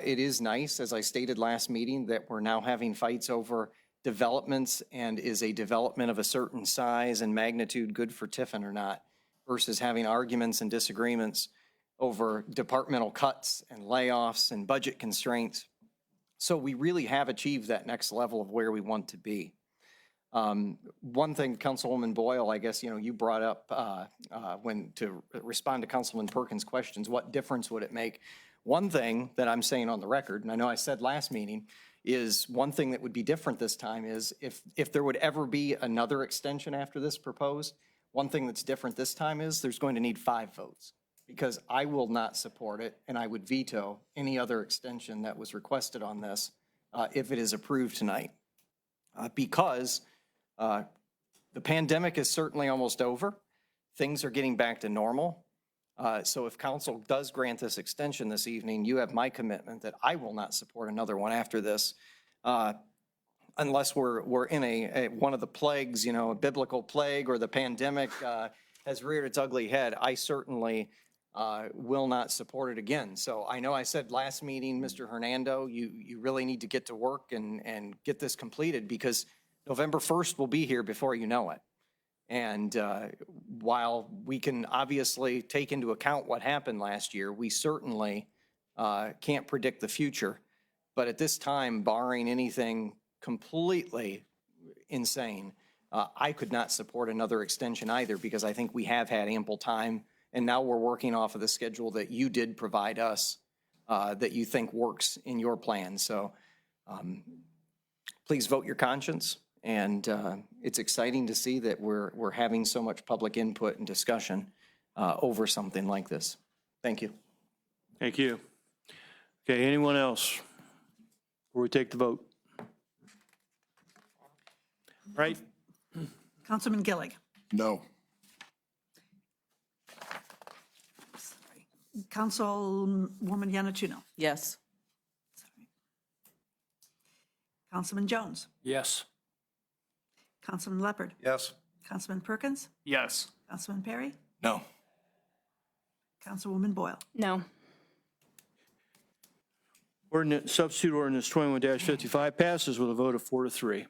Speaker 8: it is nice, as I stated last meeting, that we're now having fights over developments and is a development of a certain size and magnitude good for Tiffin or not, versus having arguments and disagreements over departmental cuts and layoffs and budget constraints. So we really have achieved that next level of where we want to be. One thing, Councilwoman Boyle, I guess, you brought up when to respond to Councilman Perkins' questions, what difference would it make? One thing that I'm saying on the record, and I know I said last meeting, is one thing that would be different this time is if there would ever be another extension after this proposed, one thing that's different this time is there's going to need 5 votes, because I will not support it and I would veto any other extension that was requested on this if it is approved tonight. Because the pandemic is certainly almost over. Things are getting back to normal. So if council does grant this extension this evening, you have my commitment that I will not support another one after this, unless we're in one of the plagues, a biblical plague, or the pandemic has reared its ugly head. I certainly will not support it again. So I know I said last meeting, Mr. Hernando, you really need to get to work and get this completed, because November 1st will be here before you know it. And while we can obviously take into account what happened last year, we certainly can't predict the future. But at this time, barring anything completely insane, I could not support another extension either, because I think we have had ample time, and now we're working off of the schedule that you did provide us that you think works in your plan. So please vote your conscience. And it's exciting to see that we're having so much public input and discussion over something like this. Thank you.
Speaker 6: Thank you. Okay, anyone else before we take the vote? Right?
Speaker 7: Councilman Gillig.
Speaker 17: No.
Speaker 7: Councilwoman Yanatuno.
Speaker 16: Yes.
Speaker 7: Councilman Jones.
Speaker 1: Yes.
Speaker 7: Councilman Leopard.
Speaker 15: Yes.
Speaker 7: Councilman Perkins.
Speaker 9: Yes.
Speaker 7: Councilman Perry.
Speaker 4: No.
Speaker 7: Councilwoman Boyle.
Speaker 18: No.
Speaker 6: Substitute ordinance 21-55 passes with a vote of 4-3.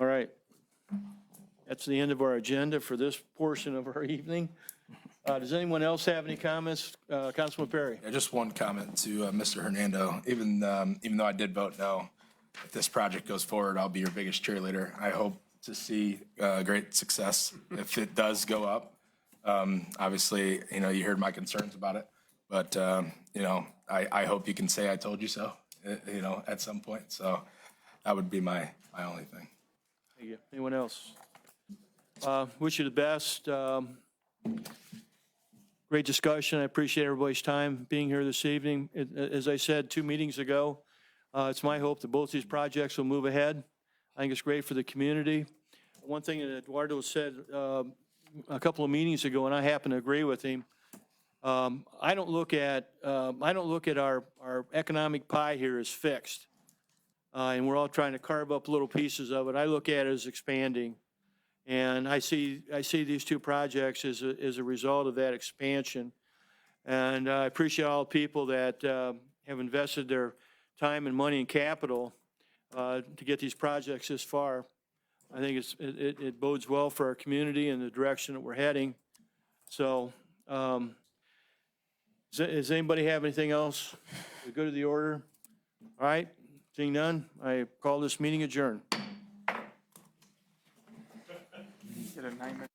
Speaker 6: All right. That's the end of our agenda for this portion of our evening. Does anyone else have any comments? Councilman Perry.
Speaker 4: Yeah, just one comment to Mr. Hernando. Even though I did vote no, if this project goes forward, I'll be your biggest cheerleader. I hope to see great success if it does go up. Obviously, you heard my concerns about it, but I hope you can say I told you so you know, at some point. So that would be my only thing.
Speaker 6: Thank you. Anyone else? Wish you the best. Great discussion. I appreciate everybody's time being here this evening. As I said 2 meetings ago, it's my hope that both these projects will move ahead. I think it's great for the community. One thing that Eduardo said a couple of meetings ago, and I happen to agree with him, I don't look at our economic pie here as fixed, and we're all trying to carve up little pieces of it. I look at it as expanding, and I see these 2 projects as a result of that expansion. And I appreciate all the people that have invested their time and money and capital to get these projects this far. I think it bodes well for our community and the direction that we're heading. So, does anybody have anything else to go to the order? All right, seeing none, I call this meeting adjourned.
Speaker 12: Get a 9-minute.